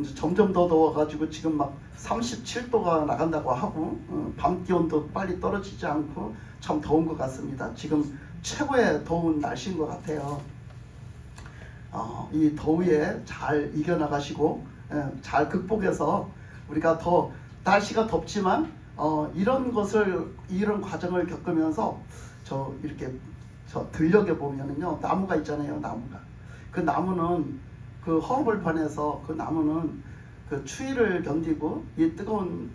이제 점점 더 더워가지고 지금 막 37도가 나간다고 하고 밤 기온도 빨리 떨어지지 않고 참 더운 것 같습니다. 지금 최고의 더운 날씨인 것 같아요. 이 더위에 잘 이겨나가시고 잘 극복해서 우리가 더 날씨가 덥지만 이런 과정을 겪으면서 이렇게 들녘에 보면은요 나무가 있잖아요. 나무가 그 나무는 그 허허벌판에서 그 나무는 그 추위를 견디고 이 뜨거운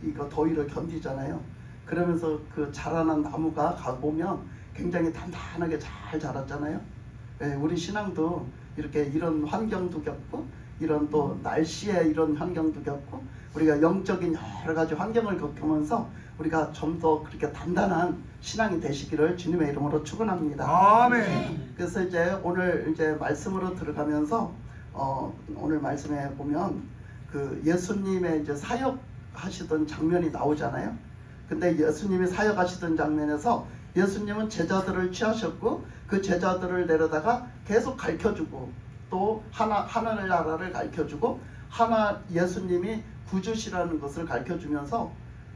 이거 더위를 견디잖아요. 그러면서 그 자라난 나무가 가보면 굉장히 단단하게 잘 자랐잖아요. 우리 신앙도 이렇게 이런 환경도 겪고 이런 또 날씨에 이런 환경도 겪고 우리가 영적인 여러 가지 환경을 겪으면서 우리가 좀 더 그렇게 단단한 신앙이 되시기를 주님의 이름으로 축원합니다. 아멘. 그래서 이제 오늘 이제 말씀으로 들어가면서 오늘 말씀에 보면 그 예수님의 이제 사역하시던 장면이 나오잖아요. 근데 예수님이 사역하시던 장면에서 예수님은 제자들을 취하셨고 그 제자들을 내려다가 계속 가르쳐주고 또 하나님 나라를 가르쳐주고 예수님이 구주시라는 것을 가르쳐주면서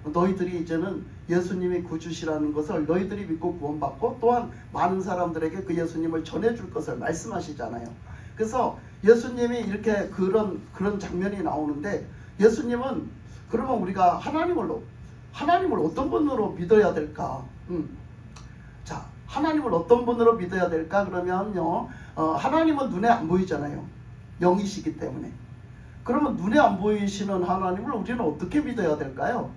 너희들이 이제는 예수님이 구주시라는 것을 너희들이 믿고 구원받고 또한 많은 사람들에게 그 예수님을 전해줄 것을 말씀하시잖아요. 그래서 예수님이 이렇게 그런 장면이 나오는데 예수님은 그러면 우리가 하나님을 어떤 분으로 믿어야 될까? 자, 하나님을 어떤 분으로 믿어야 될까? 그러면요, 하나님은 눈에 안 보이잖아요. 영이시기 때문에. 그러면 눈에 안 보이시는 하나님을 우리는 어떻게 믿어야 될까요?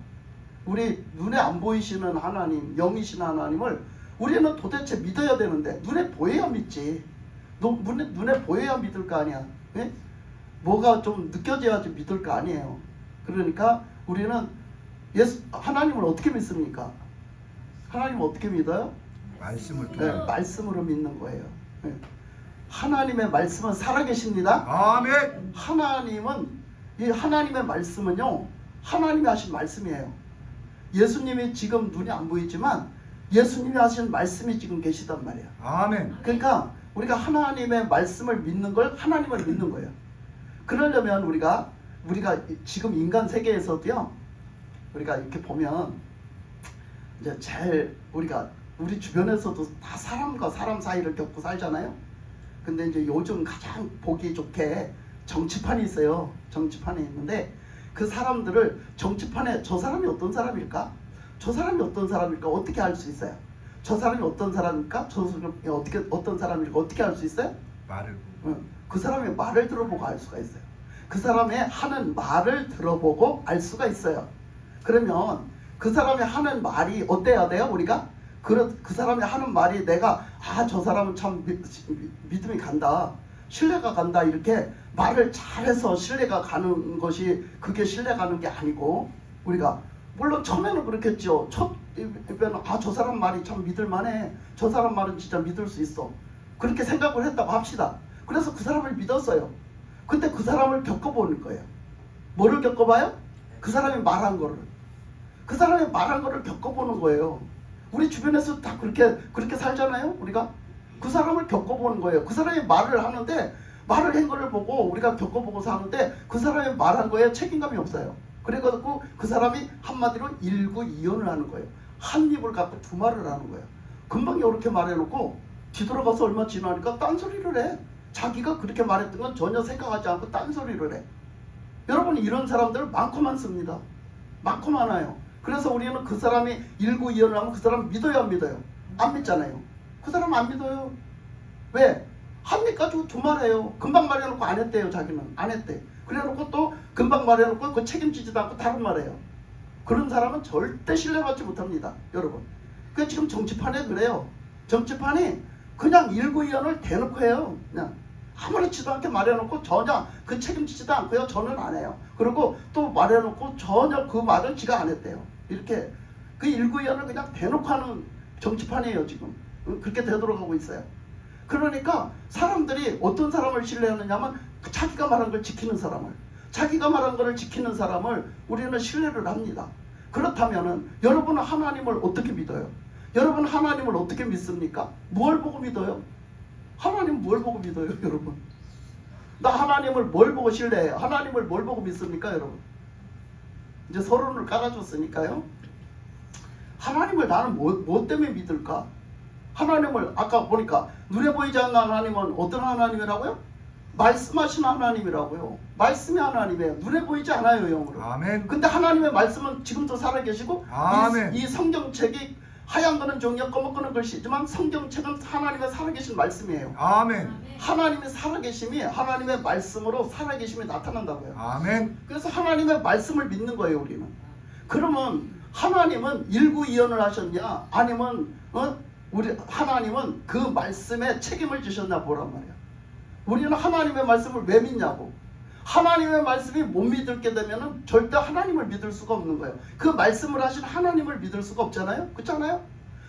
우리 눈에 안 보이시는 하나님, 영이신 하나님을 우리는 도대체 믿어야 되는데 눈에 보여야 믿지. 눈에 보여야 믿을 거 아니야. 예? 뭐가 좀 느껴져야지 믿을 거 아니에요. 그러니까 우리는 하나님을 어떻게 믿습니까? 하나님을 어떻게 믿어요? 말씀을 통해. 네, 말씀으로 믿는 거예요. 네. 하나님의 말씀은 살아계십니다. 아멘. 이 하나님의 말씀은요, 하나님이 하신 말씀이에요. 예수님이 지금 눈이 안 보이지만 예수님이 하신 말씀이 지금 계시단 말이에요. 아멘. 그러니까 우리가 하나님의 말씀을 믿는 걸 하나님을 믿는 거예요. 그러려면 우리가 지금 인간 세계에서도요, 우리가 이렇게 보면 이제 우리 주변에서도 다 사람과 사람 사이를 겪고 살잖아요. 근데 이제 요즘 가장 보기 좋게 정치판이 있어요. 정치판에 있는데 그 사람들을 정치판에 저 사람이 어떤 사람일까? 저 사람이 어떤 사람일까? 어떻게 알 수 있어요? 저 사람이 어떤 사람일까? 저 사람이 어떤 사람일까? 어떻게 알 수 있어요? 말을 보고. 그 사람의 말을 들어보고 알 수가 있어요. 그 사람의 하는 말을 들어보고 알 수가 있어요. 그러면 그 사람이 하는 말이 어때야 돼요? 우리가 그 사람이 하는 말이 내가 저 사람은 참 믿음이 간다, 신뢰가 간다, 이렇게 말을 잘해서 신뢰가 가는 것이 그게 신뢰 가는 게 아니고, 우리가 물론 처음에는 그렇겠죠. 첫 입에는 저 사람 말이 참 믿을만해, 저 사람 말은 진짜 믿을 수 있어, 그렇게 생각을 했다고 합시다. 그래서 그 사람을 믿었어요. 근데 그 사람을 겪어보는 거예요. 뭐를 겪어봐요? 그 사람이 말한 거를. 그 사람이 말한 거를 겪어보는 거예요. 우리 주변에서 다 그렇게 살잖아요. 우리가 그 사람을 겪어보는 거예요. 그 사람이 말을 하는데, 말을 한 거를 보고 우리가 겪어보고 사는데 그 사람이 말한 거에 책임감이 없어요. 그래가지고 그 사람이 한마디로 일구이연을 하는 거예요. 한 입을 갖고 두 말을 하는 거예요. 금방 이렇게 말해놓고 뒤돌아가서 얼마 지나니까 딴소리를 해. 자기가 그렇게 말했던 건 전혀 생각하지 않고 딴소리를 해. 여러분, 이런 사람들 많고 많습니다. 많고 많아요. 그래서 우리는 그 사람이 일구이연을 하면 그 사람 믿어요, 안 믿어요? 안 믿잖아요. 그 사람 안 믿어요. 왜? 한 입 가지고 두 말 해요. 금방 말해놓고 안 했대요. 자기는 안 했대. 그래놓고 또 금방 말해놓고 그 책임지지도 않고 다른 말 해요. 그런 사람은 절대 신뢰받지 못합니다, 여러분. 그 지금 정치판에 그래요. 정치판이 그냥 일구이연을 대놓고 해요. 그냥 아무렇지도 않게 말해놓고 전혀 그 책임지지도 않고요. 저는 안 해요. 그리고 또 말해놓고 전혀 그 말을 지가 안 했대요. 이렇게 그 일구이연을 그냥 대놓고 하는 정치판이에요. 지금 그렇게 되돌아가고 있어요. 그러니까 사람들이 어떤 사람을 신뢰하느냐면 자기가 말한 걸 지키는 사람을, 자기가 말한 거를 지키는 사람을 우리는 신뢰를 합니다. 그렇다면은 여러분은 하나님을 어떻게 믿어요? 여러분 하나님을 어떻게 믿습니까? 무엇을 보고 믿어요? 하나님 뭘 보고 믿어요, 여러분? 나 하나님을 뭘 보고 신뢰해요? 하나님을 뭘 보고 믿습니까, 여러분? 이제 서론을 깔아줬으니까요. 하나님을 나는 뭐 때문에 믿을까? 하나님을 아까 보니까 눈에 보이지 않는 하나님은 어떤 하나님이라고요? 말씀하신 하나님이라고요. 말씀이 하나님이에요. 눈에 보이지 않아요, 영으로. 아멘. 근데 하나님의 말씀은 지금도 살아계시고 아멘. 이 성경책이 하얀 거는 종이요 검은 거는 글씨지만 성경책은 하나님의 살아계신 말씀이에요. 아멘. 하나님의 살아계심이 하나님의 말씀으로 살아계심이 나타난다고요. 아멘. 그래서 하나님의 말씀을 믿는 거예요, 우리는. 그러면 하나님은 일구이연을 하셨냐? 아니면 우리 하나님은 그 말씀에 책임을 지셨나 보란 말이야. 우리는 하나님의 말씀을 왜 믿냐고. 하나님의 말씀이 못 믿게 되면 절대 하나님을 믿을 수가 없는 거예요. 그 말씀을 하신 하나님을 믿을 수가 없잖아요. 그렇잖아요.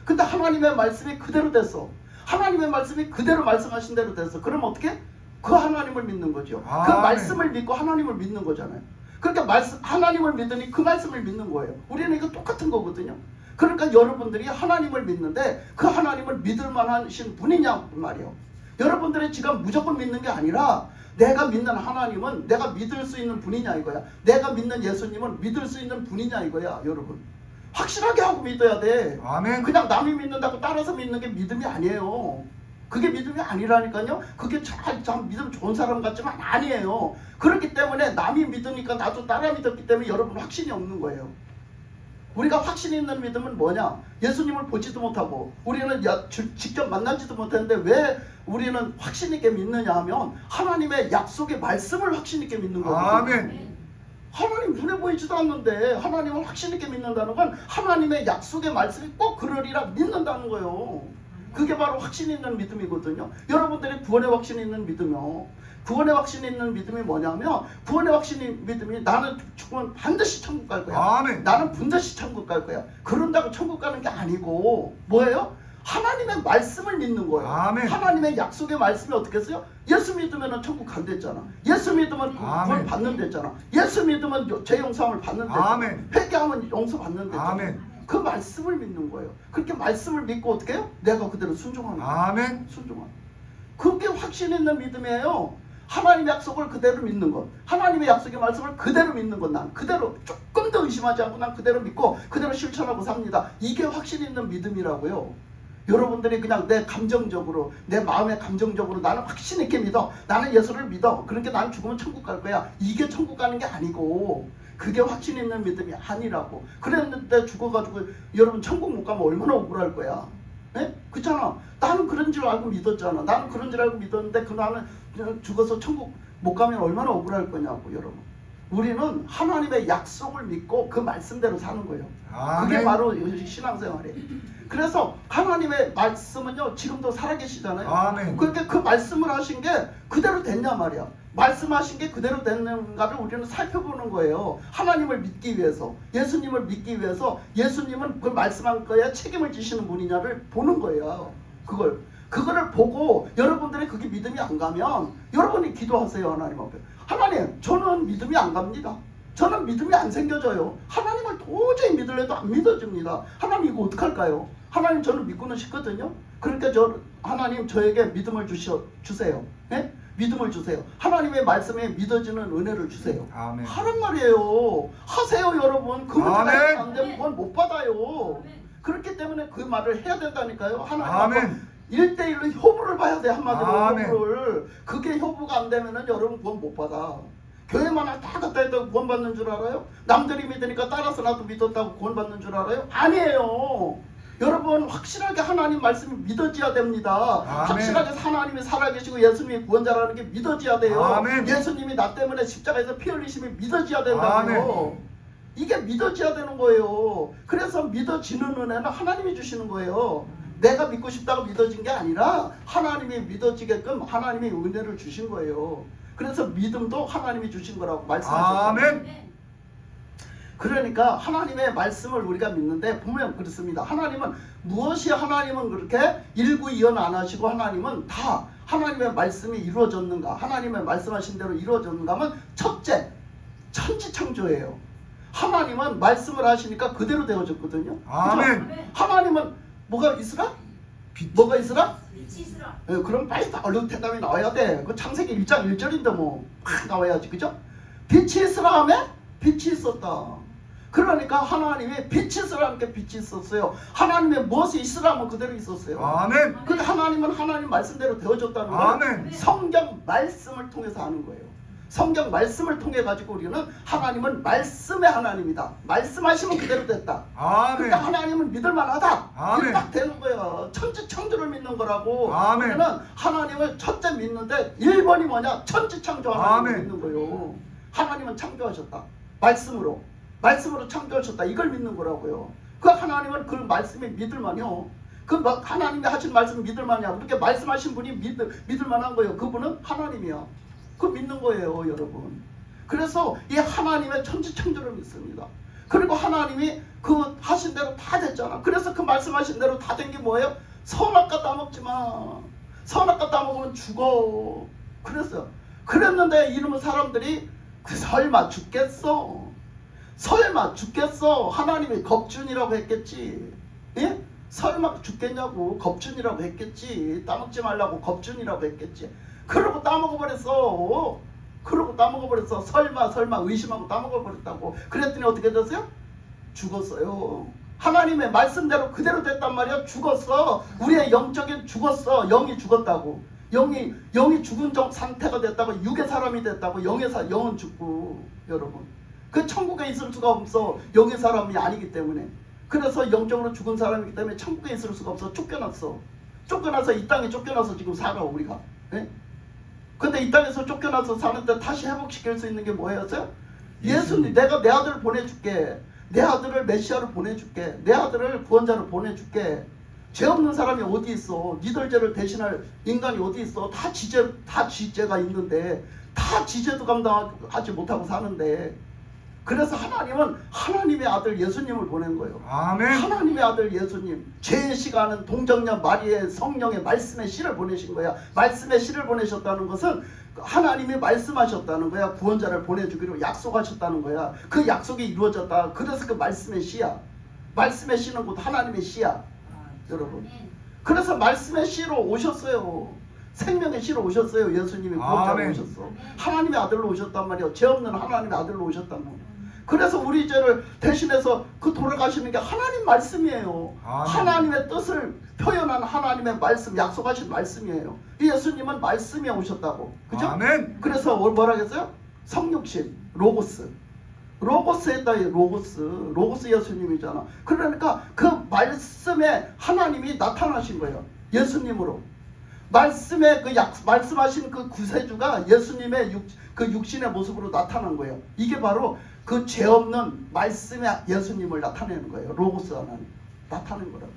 근데 하나님의 말씀이 그대로 됐어. 하나님의 말씀이 그대로 말씀하신 대로 됐어. 그럼 어떻게? 그 하나님을 믿는 거죠. 그 아멘. 말씀을 믿고 하나님을 믿는 거잖아요. 그러니까 하나님을 믿으니 그 말씀을 믿는 거예요. 우리는 이거 똑같은 거거든요. 그러니까 여러분들이 하나님을 믿는데 그 하나님을 믿을 만하신 분이냐 말이에요. 여러분들이 지금 무조건 믿는 게 아니라 내가 믿는 하나님은 내가 믿을 수 있는 분이냐 이거야. 내가 믿는 예수님은 믿을 수 있는 분이냐 이거야, 여러분. 확실하게 하고 믿어야 돼. 아멘. 그냥 남이 믿는다고 따라서 믿는 게 믿음이 아니에요. 그게 믿음이 아니라니까요. 그게 참 믿음 좋은 사람 같지만 아니에요. 그렇기 때문에 남이 믿으니까 나도 따라 믿었기 때문에 여러분 확신이 없는 거예요. 우리가 확신 있는 믿음은 뭐냐? 예수님을 보지도 못하고 우리는 직접 만나지도 못했는데 왜 우리는 확신 있게 믿느냐 하면 하나님의 약속의 말씀을 확신 있게 믿는 거거든요. 아멘. 하나님 눈에 보이지도 않는데 하나님을 확신 있게 믿는다는 건 하나님의 약속의 말씀이 꼭 그러리라 믿는다는 거예요. 그게 바로 확신 있는 믿음이거든요. 여러분들이 구원의 확신 있는 믿음이요. 구원의 확신 있는 믿음이 뭐냐면 구원의 확신 있는 믿음이 나는 죽으면 반드시 천국 갈 거야. 아멘. 나는 반드시 천국 갈 거야. 그런다고 천국 가는 게 아니고 뭐예요? 하나님의 말씀을 믿는 거예요. 아멘. 하나님의 약속의 말씀이 어떻게 했어요? 예수 믿으면 천국 간댔잖아. 예수 믿으면 구원 받는 데잖아. 예수 믿으면 죄 용서함을 받는 데잖아. 아멘. 회개하면 용서 받는 데잖아. 아멘. 그 말씀을 믿는 거예요. 그렇게 말씀을 믿고 어떻게 해요? 내가 그대로 순종하는 거예요. 아멘. 순종하는 거예요. 그게 확신 있는 믿음이에요. 하나님의 약속을 그대로 믿는 것. 하나님의 약속의 말씀을 그대로 믿는 것. 난 그대로 조금 더 의심하지 않고 난 그대로 믿고 그대로 실천하고 삽니다. 이게 확신 있는 믿음이라고요. 여러분들이 그냥 내 감정적으로 내 마음의 감정적으로 나는 확신 있게 믿어. 나는 예수를 믿어. 그러니까 나는 죽으면 천국 갈 거야. 이게 천국 가는 게 아니고 그게 확신 있는 믿음이 아니라고. 그랬는데 죽어가지고 여러분 천국 못 가면 얼마나 억울할 거야. 네? 그렇잖아. 나는 그런 줄 알고 믿었잖아. 나는 그런 줄 알고 믿었는데 그 나는 죽어서 천국 못 가면 얼마나 억울할 거냐고 여러분. 우리는 하나님의 약속을 믿고 그 말씀대로 사는 거예요. 아멘. 그게 바로 신앙생활이에요. 그래서 하나님의 말씀은요 지금도 살아계시잖아요. 아멘. 그러니까 그 말씀을 하신 게 그대로 됐냐 말이야. 말씀하신 게 그대로 됐는가를 우리는 살펴보는 거예요. 하나님을 믿기 위해서, 예수님을 믿기 위해서 예수님은 그 말씀한 거에 책임을 지시는 분이냐를 보는 거예요. 그거를 보고 여러분들이 그게 믿음이 안 가면 여러분이 기도하세요. 하나님 앞에. 하나님, 저는 믿음이 안 갑니다. 저는 믿음이 안 생겨져요. 하나님을 도저히 믿으려도 안 믿어집니다. 하나님 이거 어떡할까요? 하나님 저는 믿고는 싶거든요. 그러니까 하나님 저에게 믿음을 주세요. 네? 믿음을 주세요. 하나님의 말씀에 믿어지는 은혜를 주세요. 아멘. 하란 말이에요. 하세요 여러분. 그 문제가 아멘. 안 되면 그건 못 받아요. 그렇기 때문에 그 말을 해야 된다니까요. 하나님 아멘. 1대1로 협우를 봐야 돼. 한마디로 아멘. 협우를. 그게 협우가 안 되면은 여러분 구원 못 받아. 교회만 다 갖다 해도 구원 받는 줄 알아요? 남들이 믿으니까 따라서 나도 믿었다고 구원 받는 줄 알아요? 아니에요. 여러분 확실하게 하나님 말씀이 믿어져야 됩니다. 아멘. 확실하게 하나님이 살아계시고 예수님이 구원자라는 게 믿어져야 돼요. 아멘. 예수님이 나 때문에 십자가에서 피 흘리심이 믿어져야 된다고요. 아멘. 이게 믿어져야 되는 거예요. 그래서 믿어지는 은혜는 하나님이 주시는 거예요. 내가 믿고 싶다고 믿어진 게 아니라 하나님이 믿어지게끔 하나님이 은혜를 주신 거예요. 그래서 믿음도 하나님이 주신 거라고 말씀하셨어요. 아멘. 그러니까 하나님의 말씀을 우리가 믿는데 보면 그렇습니다. 하나님은 무엇이 하나님은 그렇게 일구이연 안 하시고 하나님은 다 하나님의 말씀이 이루어졌는가, 하나님의 말씀하신 대로 이루어졌는가 하면 첫째, 천지창조예요. 하나님은 말씀을 하시니까 그대로 되어졌거든요. 아멘. 그죠? 하나님은 뭐가 있으라? 뭐가 있으라? 빛이 있으라. 그럼 빨리 얼른 대답이 나와야 돼. 그 창세기 1장 1절인데 뭐 나와야지, 그죠? 빛이 있으라 하면 빛이 있었다. 그러니까 하나님의 빛이 있으라는 게 빛이 있었어요. 하나님의 무엇이 있으라 하면 그대로 있었어요. 아멘. 근데 하나님은 하나님 말씀대로 되어졌다는 걸 아멘. 성경 말씀을 통해서 아는 거예요. 성경 말씀을 통해 가지고 우리는 하나님은 말씀의 하나님이다. 말씀하시면 그대로 됐다. 아멘. 그러니까 하나님은 믿을만하다. 아멘. 이게 딱 되는 거예요. 천지창조를 믿는 거라고. 아멘. 우리는 하나님을 첫째 믿는데 1번이 뭐냐? 천지창조 하나님을 아멘. 믿는 거예요. 하나님은 창조하셨다. 말씀으로 창조하셨다. 이걸 믿는 거라고요. 그 하나님은 그 말씀이 믿을만요. 그 하나님이 하신 말씀 믿을만이야. 그렇게 말씀하신 분이 믿을만한 거예요. 그분은 하나님이야. 그 믿는 거예요, 여러분. 그래서 이 하나님의 천지창조를 믿습니다. 그리고 하나님이 그 하신 대로 다 됐잖아. 그래서 그 말씀하신 대로 다 된 게 뭐예요? 선악과 따먹지 마. 선악과 따먹으면 죽어. 그랬는데 이놈의 사람들이 설마 죽겠어? 설마 죽겠어? 하나님이 겁준이라고 했겠지. 예? 설마 죽겠냐고 겁준이라고 했겠지. 따먹지 말라고 겁준이라고 했겠지. 그러고 따먹어버렸어. 설마 의심하고 따먹어버렸다고. 그랬더니 어떻게 됐어요? 죽었어요. 하나님의 말씀대로 그대로 됐단 말이야. 죽었어. 우리의 영적인 죽었어. 영이 죽었다고. 영이 죽은 상태가 됐다고. 육의 사람이 됐다고. 영은 죽고. 여러분, 그 천국에 있을 수가 없어. 영의 사람이 아니기 때문에. 그래서 영적으로 죽은 사람이기 때문에 천국에 있을 수가 없어. 쫓겨나서 이 땅에 쫓겨나서 지금 살아 우리가. 예? 근데 이 땅에서 쫓겨나서 사는데 다시 회복시킬 수 있는 게 뭐였어요? 예수님, 내가 내 아들을 보내줄게. 내 아들을 메시아로 보내줄게. 내 아들을 구원자로 보내줄게. 죄 없는 사람이 어디 있어? 니들 죄를 대신할 인간이 어디 있어? 다 지죄가 있는데, 다 지죄도 감당하지 못하고 사는데. 그래서 하나님은 하나님의 아들 예수님을 보낸 거예요. 아멘. 하나님의 아들 예수님, 죄의 씨가 하는 동정녀 마리의 성령의 말씀의 씨를 보내신 거야. 말씀의 씨를 보내셨다는 것은 하나님이 말씀하셨다는 거야. 구원자를 보내주기로 약속하셨다는 거야. 그 약속이 이루어졌다. 그래서 그 말씀의 씨야. 말씀의 씨는 곧 하나님의 씨야, 여러분. 그래서 말씀의 씨로 오셨어요. 생명의 씨로 오셨어요. 예수님이 구원자로 아멘. 오셨어. 하나님의 아들로 오셨단 말이야. 죄 없는 하나님의 아들로 오셨단 말이야. 그래서 우리 죄를 대신해서 그 돌아가시는 게 하나님 말씀이에요. 아멘. 하나님의 뜻을 표현한 하나님의 말씀, 약속하신 말씀이에요. 이 예수님은 말씀이 오셨다고. 그죠? 아멘. 그래서 뭐라 했어요? 성육신, 로고스에다 로고스 예수님이잖아. 그러니까 그 말씀에 하나님이 나타나신 거예요. 예수님으로. 말씀에 말씀하신 그 구세주가 예수님의 그 육신의 모습으로 나타난 거예요. 이게 바로 그 죄 없는 말씀의 예수님을 나타내는 거예요. 로고스 하나님 나타낸 거라고.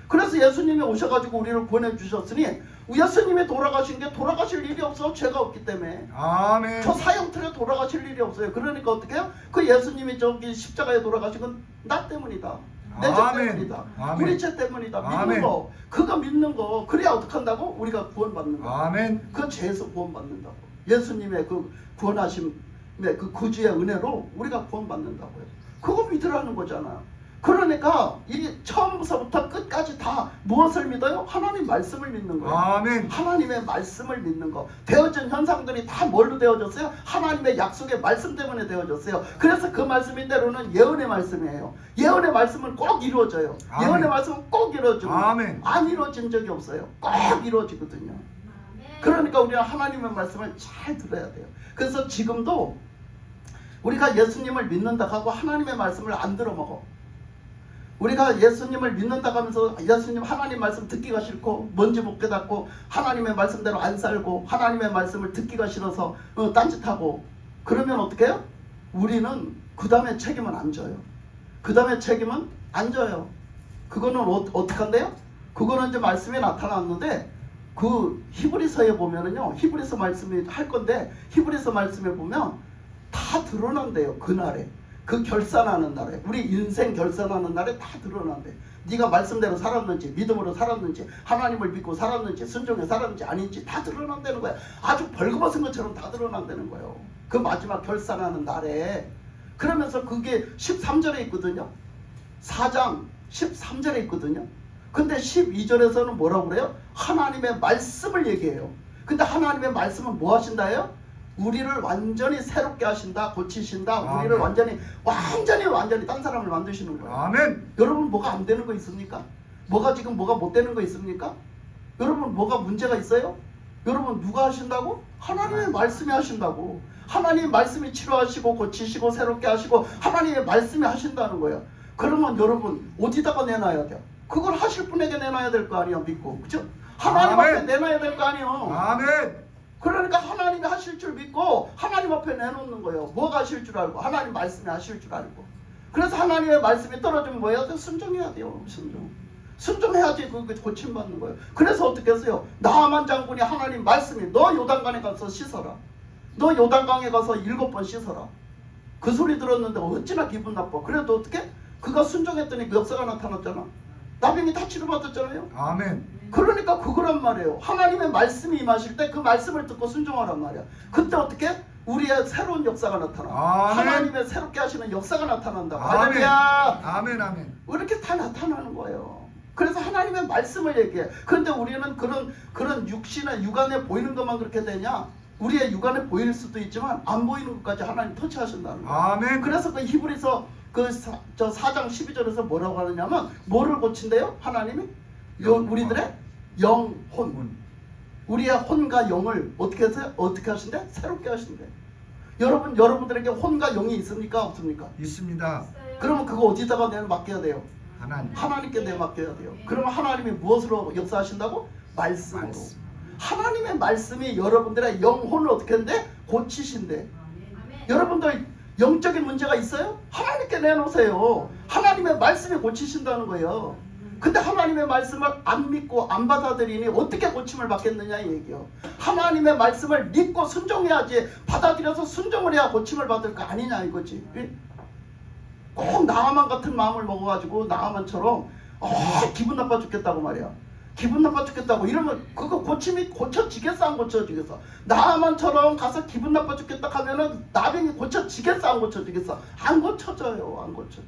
그래서 예수님이 오셔가지고 우리를 보내주셨으니 예수님이 돌아가신 게 돌아가실 일이 없어. 죄가 없기 때문에. 아멘. 저 사형틀에 돌아가실 일이 없어요. 그러니까 어떻게 해요? 그 예수님이 저기 십자가에 돌아가신 건 나 때문이다. 내 죄 아멘. 때문이다. 아멘. 우리 죄 때문이다. 믿는 아멘. 거. 그거 믿는 거. 그래야 어떻게 한다고? 우리가 구원받는 거. 아멘. 그 죄에서 구원받는다고. 예수님의 그 구원하심의 그 구주의 은혜로 우리가 구원받는다고요. 그거 믿으라는 거잖아. 그러니까 이게 처음부터 끝까지 다 무엇을 믿어요? 하나님 말씀을 믿는 거예요. 아멘. 하나님의 말씀을 믿는 거. 되어진 현상들이 다 뭘로 되어졌어요? 하나님의 약속의 말씀 때문에 되어졌어요. 그래서 그 말씀인대로는 예언의 말씀이에요. 예언의 말씀은 꼭 이루어져요. 아멘. 예언의 말씀은 꼭 이루어지고 아멘. 안 이루어진 적이 없어요. 꼭 이루어지거든요. 그러니까 우리가 하나님의 말씀을 잘 들어야 돼요. 그래서 지금도 우리가 예수님을 믿는다 하고 하나님의 말씀을 안 들어먹어. 우리가 예수님을 믿는다 하면서 예수님 하나님 말씀 듣기가 싫고 뭔지 못 깨닫고 하나님의 말씀대로 안 살고 하나님의 말씀을 듣기가 싫어서 딴짓하고 그러면 어떻게 해요? 우리는 그 다음에 책임은 안 져요. 그 다음에 책임은 안 져요. 그거는 어떻게 한대요? 그거는 이제 말씀에 나타났는데 그 히브리서에 보면은요, 히브리서 말씀이 할 건데 히브리서 말씀에 보면 다 드러난대요. 그날에. 그 결산하는 날에, 우리 인생 결산하는 날에 다 드러난대. 네가 말씀대로 살았는지, 믿음으로 살았는지, 하나님을 믿고 살았는지, 순종해 살았는지 아닌지 다 드러난다는 거야. 아주 벌거벗은 것처럼 다 드러난다는 거예요. 그 마지막 결산하는 날에. 그러면서 그게 13절에 있거든요. 4장 13절에 있거든요. 근데 12절에서는 뭐라고 그래요? 하나님의 말씀을 얘기해요. 근데 하나님의 말씀은 뭐 하신다예요? 우리를 완전히 새롭게 하신다, 고치신다, 우리를 아멘. 완전히 딴 사람을 만드시는 거예요. 아멘. 여러분 뭐가 안 되는 거 있습니까? 뭐가 못 되는 거 있습니까? 여러분 뭐가 문제가 있어요? 여러분 누가 하신다고? 하나님의 말씀이 하신다고. 하나님의 말씀이 치료하시고 고치시고 새롭게 하시고 하나님의 말씀이 하신다는 거예요. 그러면 여러분 어디다가 내놔야 돼요? 그걸 하실 분에게 내놔야 될 거 아니에요. 믿고. 그죠? 하나님 앞에 아멘. 내놔야 될 거 아니에요. 아멘. 그러니까 하나님이 하실 줄 믿고 하나님 앞에 내놓는 거예요. 뭐가 하실 줄 알고 하나님 말씀이 하실 줄 알고. 그래서 하나님의 말씀이 떨어지면 뭐 해야 돼요? 순종해야 돼요. 순종해야지 그게 고침받는 거예요. 그래서 어떻게 했어요? 나아만 장군이 하나님 말씀이 너 요단강에 가서 씻어라. 너 요단강에 가서 7번 씻어라. 그 소리 들었는데 어찌나 기분 나빠. 그래도 어떻게? 그가 순종했더니 그 역사가 나타났잖아. 나병이 다 치료받았잖아요. 아멘. 그러니까 그거란 말이에요. 하나님의 말씀이 임하실 때 그 말씀을 듣고 순종하란 말이야. 그때 어떻게? 우리의 새로운 역사가 나타나. 아멘. 하나님의 새롭게 하시는 역사가 나타난다. 아멘. 할렐루야. 아멘. 아멘. 이렇게 다 나타나는 거예요. 그래서 하나님의 말씀을 얘기해. 그런데 우리는 그런 육신의 육안에 보이는 것만 그렇게 되냐? 우리의 육안에 보일 수도 있지만 안 보이는 것까지 하나님 터치하신다는 거예요. 아멘. 그래서 그 히브리서 저 4장 12절에서 뭐라고 하느냐면 뭐를 고친대요? 하나님이 우리들의 영혼, 우리의 혼과 영을 어떻게 해서 어떻게 하신대? 새롭게 하신대. 여러분들에게 혼과 영이 있습니까? 없습니까? 있습니다. 그러면 그거 어디다가 맡겨야 돼요? 하나님. 하나님께 내맡겨야 돼요. 그러면 하나님이 무엇으로 역사하신다고? 말씀으로. 말씀. 하나님의 말씀이 여러분들의 영혼을 어떻게 하는데? 고치신대. 여러분들 영적인 문제가 있어요? 하나님께 내놓으세요. 하나님의 말씀이 고치신다는 거예요. 근데 하나님의 말씀을 안 믿고 안 받아들이니 어떻게 고침을 받겠느냐 이 얘기요. 하나님의 말씀을 믿고 순종해야지, 받아들여서 순종을 해야 고침을 받을 거 아니냐 이거지. 꼭 나아만 같은 마음을 먹어가지고 나아만처럼 기분 나빠 죽겠다고 말이야. 기분 나빠 죽겠다고 이러면 그거 고침이 고쳐지겠어 안 고쳐지겠어? 나아만처럼 가서 기분 나빠 죽겠다 하면은 나병이 고쳐지겠어 안 고쳐지겠어? 안 고쳐져요. 안 고쳐져.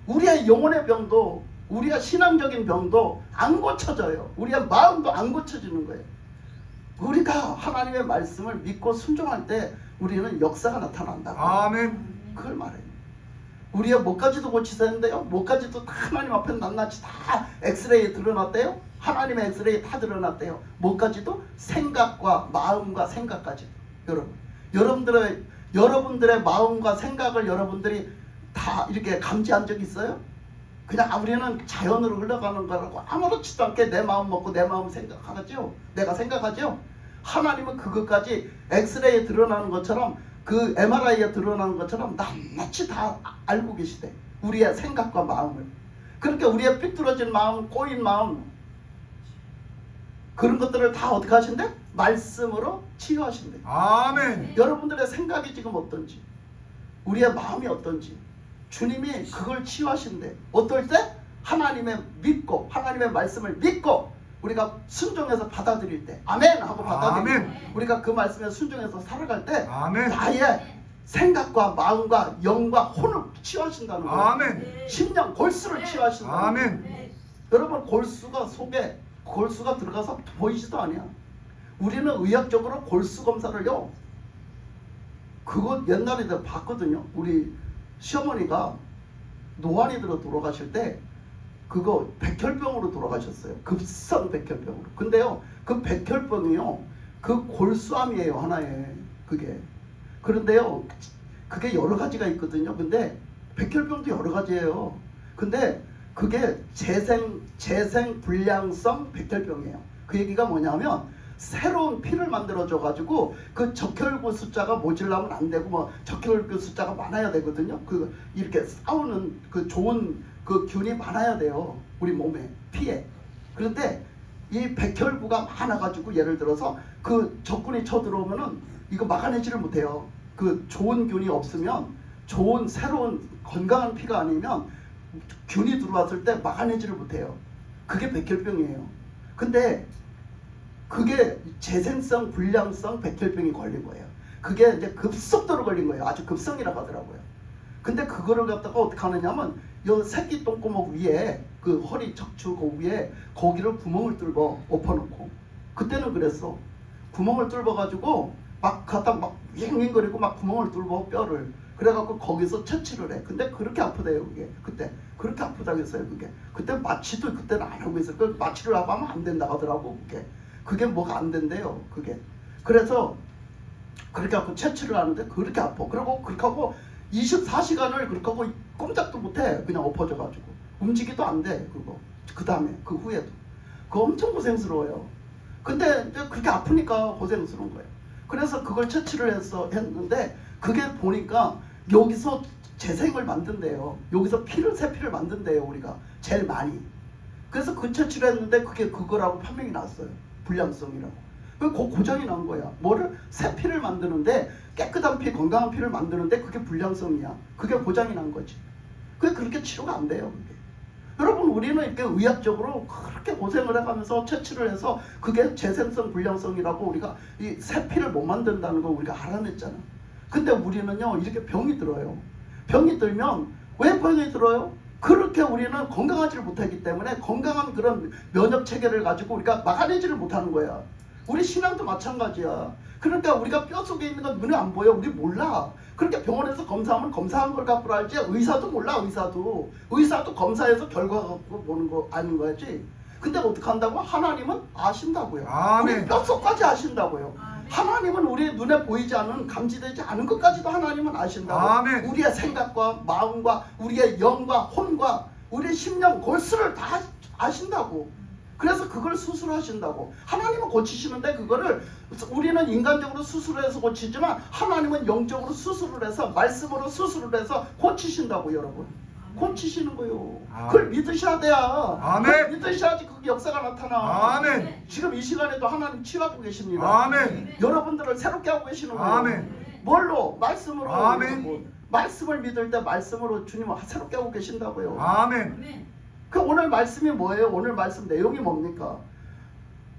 우리의 영혼의 병도 우리가 신앙적인 병도 안 고쳐져요. 우리의 마음도 안 고쳐지는 거예요. 우리가 하나님의 말씀을 믿고 순종할 때 우리는 역사가 나타난다고. 아멘. 그걸 말해요. 우리의 목까지도 고치셨는데요. 목까지도 하나님 앞에 낱낱이 다 엑스레이에 드러났대요. 하나님의 엑스레이에 다 드러났대요. 목까지도 생각과 마음과 생각까지. 여러분들의 마음과 생각을 여러분들이 다 이렇게 감지한 적 있어요? 그냥 우리는 자연으로 흘러가는 거라고 아무렇지도 않게 내 마음 먹고 내 마음 생각하죠. 내가 생각하죠. 하나님은 그것까지 엑스레이에 드러나는 것처럼 그 MRI에 드러나는 것처럼 낱낱이 다 알고 계시대. 우리의 생각과 마음을. 그러니까 우리의 삐뚤어진 마음, 꼬인 마음 그런 것들을 다 어떻게 하신대? 말씀으로 치유하신대. 아멘. 여러분들의 생각이 지금 어떤지, 우리의 마음이 어떤지 주님이 그걸 치유하신대. 어떨 때? 하나님의 말씀을 믿고 우리가 순종해서 받아들일 때 아멘 하고 받아들이고 아멘. 우리가 그 말씀에 순종해서 살아갈 때 아멘. 나의 생각과 마음과 영과 혼을 치유하신다는 거예요. 아멘. 심령 골수를 치유하신다는 거예요. 아멘. 여러분 골수가 속에 골수가 들어가서 보이지도 않아요. 우리는 의학적으로 골수 검사를요 그거 옛날에 내가 봤거든요. 우리 시어머니가 노안이 들어 돌아가실 때 그거 백혈병으로 돌아가셨어요. 급성 백혈병으로. 근데요 그 백혈병이요 그 골수암이에요 하나에. 그게 그런데요 그게 여러 가지가 있거든요. 근데 백혈병도 여러 가지예요. 근데 그게 재생 불량성 백혈병이에요. 그 얘기가 뭐냐면 새로운 피를 만들어줘 가지고 그 적혈구 숫자가 모질라면 안 되고 뭐 적혈구 숫자가 많아야 되거든요. 그 이렇게 싸우는 그 좋은 그 균이 많아야 돼요. 우리 몸에 피에. 그런데 이 백혈구가 많아 가지고 예를 들어서 그 적군이 쳐들어오면은 이거 막아내지를 못해요. 그 좋은 균이 없으면 좋은 새로운 건강한 피가 아니면 균이 들어왔을 때 막아내지를 못해요. 그게 백혈병이에요. 근데 그게 재생성 불량성 백혈병이 걸린 거예요. 그게 이제 급속도로 걸린 거예요. 아주 급성이라고 하더라고요. 근데 그거를 갖다가 어떻게 하느냐면 요 새끼 똥구멍 위에 그 허리 척추 그 위에 거기를 구멍을 뚫어 엎어놓고 그때는 그랬어. 구멍을 뚫어가지고 막 갖다 막 윙윙거리고 막 구멍을 뚫어 뼈를 그래갖고 거기서 채취를 해. 근데 그렇게 아프대요 그게. 그때 그렇게 아프다고 했어요 그게. 그때 마취도 그때는 안 하고 있어요. 그 마취를 하면 안 된다 하더라고 그게 뭐가 안 된대요 그게. 그래서 그렇게 하고 채취를 하는데 그렇게 아파. 그리고 그렇게 하고 24시간을 그렇게 하고 꼼짝도 못해. 그냥 엎어져가지고 움직이도 안 돼 그거. 그 다음에 그 후에도 그거 엄청 고생스러워요. 근데 이제 그렇게 아프니까 고생스러운 거예요. 그래서 그걸 채취를 했는데 그게 보니까 여기서 재생을 만든대요. 여기서 새 피를 만든대요 우리가 제일 많이. 그래서 그 채취를 했는데 그게 그거라고 판명이 났어요. 불량성이라고. 그 고장이 난 거야. 뭐를? 새 피를 만드는데 깨끗한 피, 건강한 피를 만드는데 그게 불량성이야. 그게 고장이 난 거지. 그게 그렇게 치료가 안 돼요. 그게. 여러분 우리는 이렇게 의학적으로 그렇게 고생을 해가면서 채취를 해서 그게 재생성 불량성이라고 우리가 이 새 피를 못 만든다는 거 우리가 알아냈잖아. 근데 우리는요 이렇게 병이 들어요. 병이 들면 왜 병이 들어요? 그렇게 우리는 건강하지를 못하기 때문에 건강한 그런 면역 체계를 가지고 우리가 막아내지를 못하는 거야. 우리 신앙도 마찬가지야. 그러니까 우리가 뼈 속에 있는 건 눈에 안 보여. 우리 몰라. 그렇게 병원에서 검사하면 검사한 걸 갖고 알지. 의사도 몰라. 의사도 검사해서 결과 갖고 보는 거 아는 거지. 근데 어떻게 한다고? 하나님은 아신다고요. 아멘. 우리 뼛속까지 아신다고요. 아멘. 하나님은 우리 눈에 보이지 않은 감지되지 않은 것까지도 하나님은 아신다고. 아멘. 우리의 생각과 마음과 우리의 영과 혼과 우리의 심령 골수를 다 아신다고. 그래서 그걸 수술하신다고. 하나님은 고치시는데 그거를 우리는 인간적으로 수술해서 고치지만 하나님은 영적으로 수술을 해서 말씀으로 수술을 해서 고치신다고 여러분. 고치시는 거요. 아멘. 그걸 믿으셔야 돼요. 아멘. 그걸 믿으셔야지 그 역사가 나타나. 아멘. 지금 이 시간에도 하나님 치유하고 계십니다. 아멘. 여러분들을 새롭게 하고 계시는 거예요. 아멘. 뭘로? 말씀으로. 아멘. 말씀을 믿을 때 말씀으로 주님을 새롭게 하고 계신다고요. 아멘. 그 오늘 말씀이 뭐예요? 오늘 말씀 내용이 뭡니까?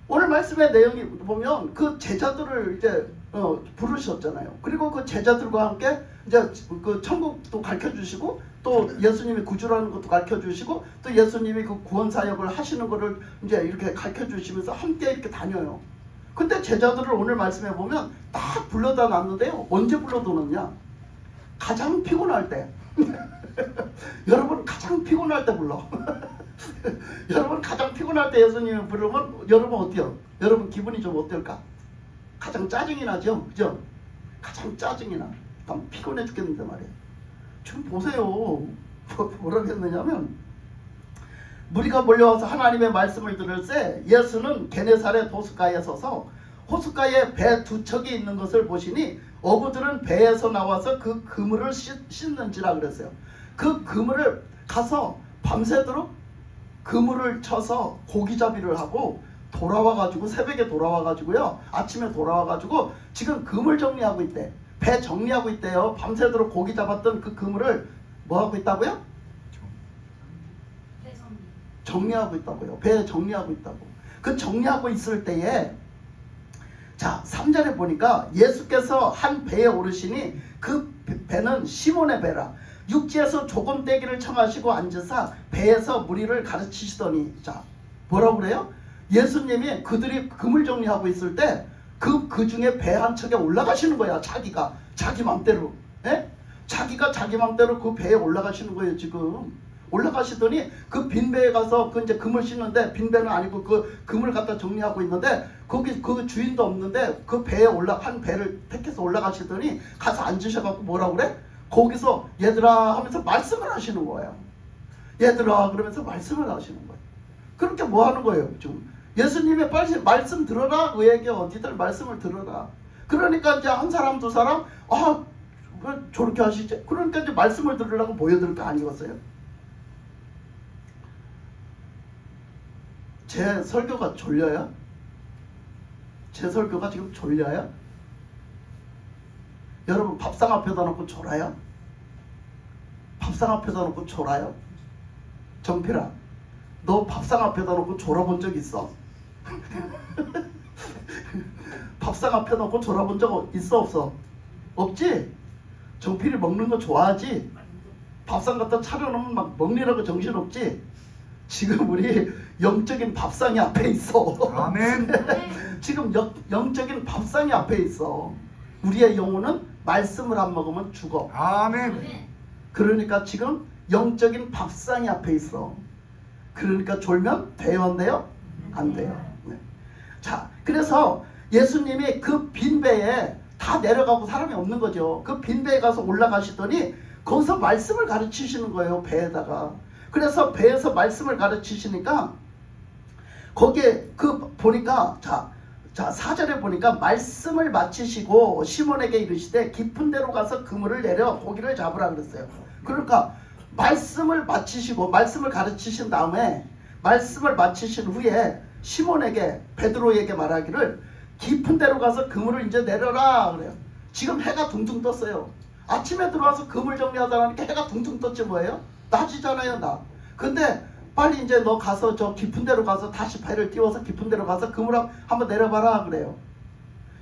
오늘 말씀의 내용이 보면 그 제자들을 이제 부르셨잖아요. 그리고 그 제자들과 함께 이제 그 천국도 가르쳐 주시고 또 예수님이 구주라는 것도 가르쳐 주시고 또 예수님이 그 구원 사역을 하시는 거를 이제 이렇게 가르쳐 주시면서 함께 이렇게 다녀요. 근데 제자들을 오늘 말씀해 보면 딱 불러다 놨는데요. 언제 불러다 놨냐? 가장 피곤할 때. 여러분 가장 피곤할 때 불러. 여러분 가장 피곤할 때 예수님을 부르면 여러분 어때요? 여러분 기분이 좀 어떨까? 가장 짜증이 나죠? 그죠? 가장 짜증이 나. 난 피곤해 죽겠는데 말이에요. 지금 보세요. 뭐라고 했느냐면 무리가 몰려와서 하나님의 말씀을 들을 때 예수는 게네사렛 호숫가에 서서 호숫가에 배 두 척이 있는 것을 보시니 어부들은 배에서 나와서 그 그물을 씻는지라 그랬어요. 그 그물을 가서 밤새도록 그물을 쳐서 고기잡이를 하고 돌아와가지고 새벽에 돌아와가지고요. 아침에 돌아와가지고 지금 그물 정리하고 있대. 배 정리하고 있대요. 밤새도록 고기 잡았던 그 그물을 뭐 하고 있다고요? 정리하고 있다고요. 배 정리하고 있다고. 그 정리하고 있을 때에 자 3절에 보니까 예수께서 한 배에 오르시니 그 배는 시몬의 배라. 육지에서 조금 떼기를 청하시고 앉으사 배에서 무리를 가르치시더니 자 뭐라고 그래요? 예수님이 그들이 그물 정리하고 있을 때 그 중에 배 한 척에 올라가시는 거야. 자기가 자기 맘대로. 예? 자기가 자기 맘대로 그 배에 올라가시는 거예요. 지금 올라가시더니 그 빈 배에 가서 그 이제 그물 씻는데 빈 배는 아니고 그 그물 갖다 정리하고 있는데 거기 그 주인도 없는데 그 배에 한 배를 택해서 올라가시더니 가서 앉으셔갖고 뭐라고 그래? 거기서 얘들아 하면서 말씀을 하시는 거예요. 얘들아 그러면서 말씀을 하시는 거예요. 그렇게 뭐 하는 거예요? 지금 예수님의 빨리 말씀 들어라. 그에게 어디들 말씀을 들어라. 그러니까 이제 한 사람 두 사람 왜 저렇게 하시지? 그러니까 이제 말씀을 들으려고 모여들 거 아니겠어요? 제 설교가 졸려요? 제 설교가 지금 졸려요? 여러분 밥상 앞에다 놓고 졸아요? 밥상 앞에다 놓고 졸아요? 정필아 너 밥상 앞에다 놓고 졸아본 적 있어? 밥상 앞에 놓고 졸아본 적 있어 없어? 없지? 정필이 먹는 거 좋아하지? 밥상 갖다 차려놓으면 막 먹느라고 정신없지. 지금 우리 영적인 밥상이 앞에 있어. 아멘. 지금 영적인 밥상이 앞에 있어. 우리의 영혼은 말씀을 안 먹으면 죽어. 아멘. 그러니까 지금 영적인 밥상이 앞에 있어. 그러니까 졸면 돼요, 안 돼요? 안 돼요. 네. 자, 그래서 예수님이 그 빈배에 다 내려가고 사람이 없는 거죠. 그 빈배에 가서 올라가시더니 거기서 말씀을 가르치시는 거예요, 배에다가. 그래서 배에서 말씀을 가르치시니까 거기에 그 보니까 자 4절에 보니까 말씀을 마치시고 시몬에게 이르시되 깊은 데로 가서 그물을 내려 고기를 잡으라 그랬어요. 그러니까 말씀을 마치시고 말씀을 가르치신 다음에 말씀을 마치신 후에 시몬에게 베드로에게 말하기를 깊은 데로 가서 그물을 이제 내려라 그래요. 지금 해가 둥둥 떴어요. 아침에 들어와서 그물 정리하다 보니까 해가 둥둥 떴지 뭐예요? 낮이잖아요, 낮. 근데 빨리 이제 너 가서 저 깊은 데로 가서 다시 배를 띄워서 깊은 데로 가서 그물 한번 내려봐라 그래요.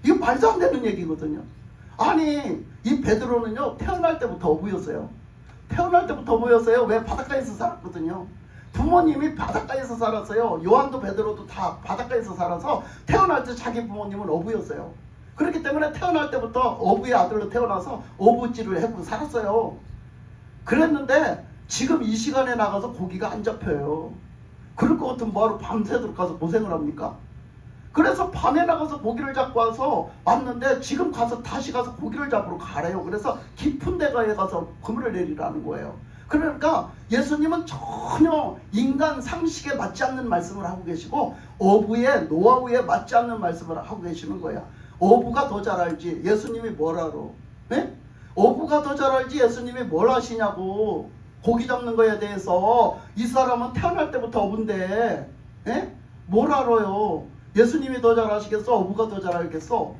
이거 말도 안 되는 얘기거든요. 아니 이 베드로는요 태어날 때부터 어부였어요. 태어날 때부터 어부였어요. 왜? 바닷가에서 살았거든요. 부모님이 바닷가에서 살았어요. 요한도 베드로도 다 바닷가에서 살아서 태어날 때 자기 부모님은 어부였어요. 그렇기 때문에 태어날 때부터 어부의 아들로 태어나서 어부지를 해고 살았어요. 그랬는데 지금 이 시간에 나가서 고기가 안 잡혀요. 그럴 것 같으면 뭐하러 밤새도록 가서 고생을 합니까? 그래서 밤에 나가서 고기를 잡고 와서 왔는데 지금 가서 다시 가서 고기를 잡으러 가래요. 그래서 깊은 데가에 가서 그물을 내리라는 거예요. 그러니까 예수님은 전혀 인간 상식에 맞지 않는 말씀을 하고 계시고 어부의 노하우에 맞지 않는 말씀을 하고 계시는 거야. 어부가 더 잘 알지 예수님이 뭘 알아? 네? 어부가 더 잘 알지 예수님이 뭘 하시냐고. 고기 잡는 거에 대해서 이 사람은 태어날 때부터 어부인데 뭘 알아요? 예수님이 더 잘 아시겠어? 어부가 더 잘 알겠어?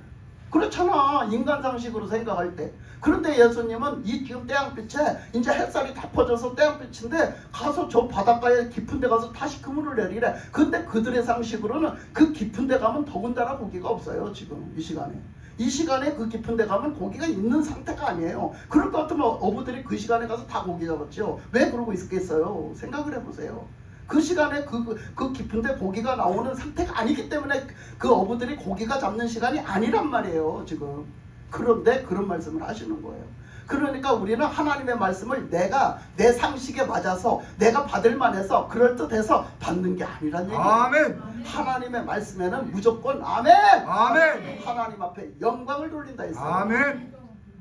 그렇잖아. 인간 상식으로 생각할 때. 그런데 예수님은 이 지금 태양빛에 이제 햇살이 다 퍼져서 태양빛인데 가서 저 바닷가에 깊은 데 가서 다시 그물을 내리래. 근데 그들의 상식으로는 그 깊은 데 가면 더군다나 고기가 없어요. 지금 이 시간에. 이 시간에 그 깊은 데 가면 고기가 있는 상태가 아니에요. 그럴 것 같으면 어부들이 그 시간에 가서 다 고기 잡았죠. 왜 그러고 있겠어요? 생각을 해보세요. 그 시간에 그 깊은 데 고기가 나오는 상태가 아니기 때문에 그 어부들이 고기가 잡는 시간이 아니란 말이에요. 지금. 그런데 그런 말씀을 하시는 거예요. 그러니까 우리는 하나님의 말씀을 내가 내 상식에 맞아서 내가 받을 만해서 그럴듯해서 받는 게 아니란 얘기예요. 아멘. 하나님의 말씀에는 무조건 아멘. 아멘. 하나님 앞에 영광을 돌린다 했어요. 아멘.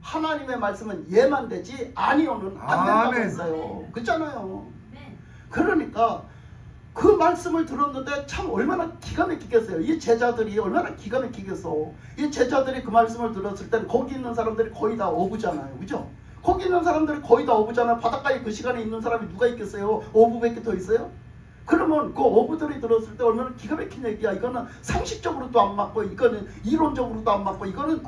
하나님의 말씀은 예만 되지 아니오는 안 된다고 아멘. 했어요. 그렇잖아요. 그러니까 그 말씀을 들었는데 참 얼마나 기가 막히겠어요. 이 제자들이 얼마나 기가 막히겠어. 이 제자들이 그 말씀을 들었을 때는 거기 있는 사람들이 거의 다 어부잖아요. 그죠? 거기 있는 사람들이 거의 다 어부잖아요. 바닷가에 그 시간에 있는 사람이 누가 있겠어요? 어부밖에 더 있어요? 그러면 그 어부들이 들었을 때 얼마나 기가 막힌 얘기야. 이거는 상식적으로도 안 맞고 이거는 이론적으로도 안 맞고 이거는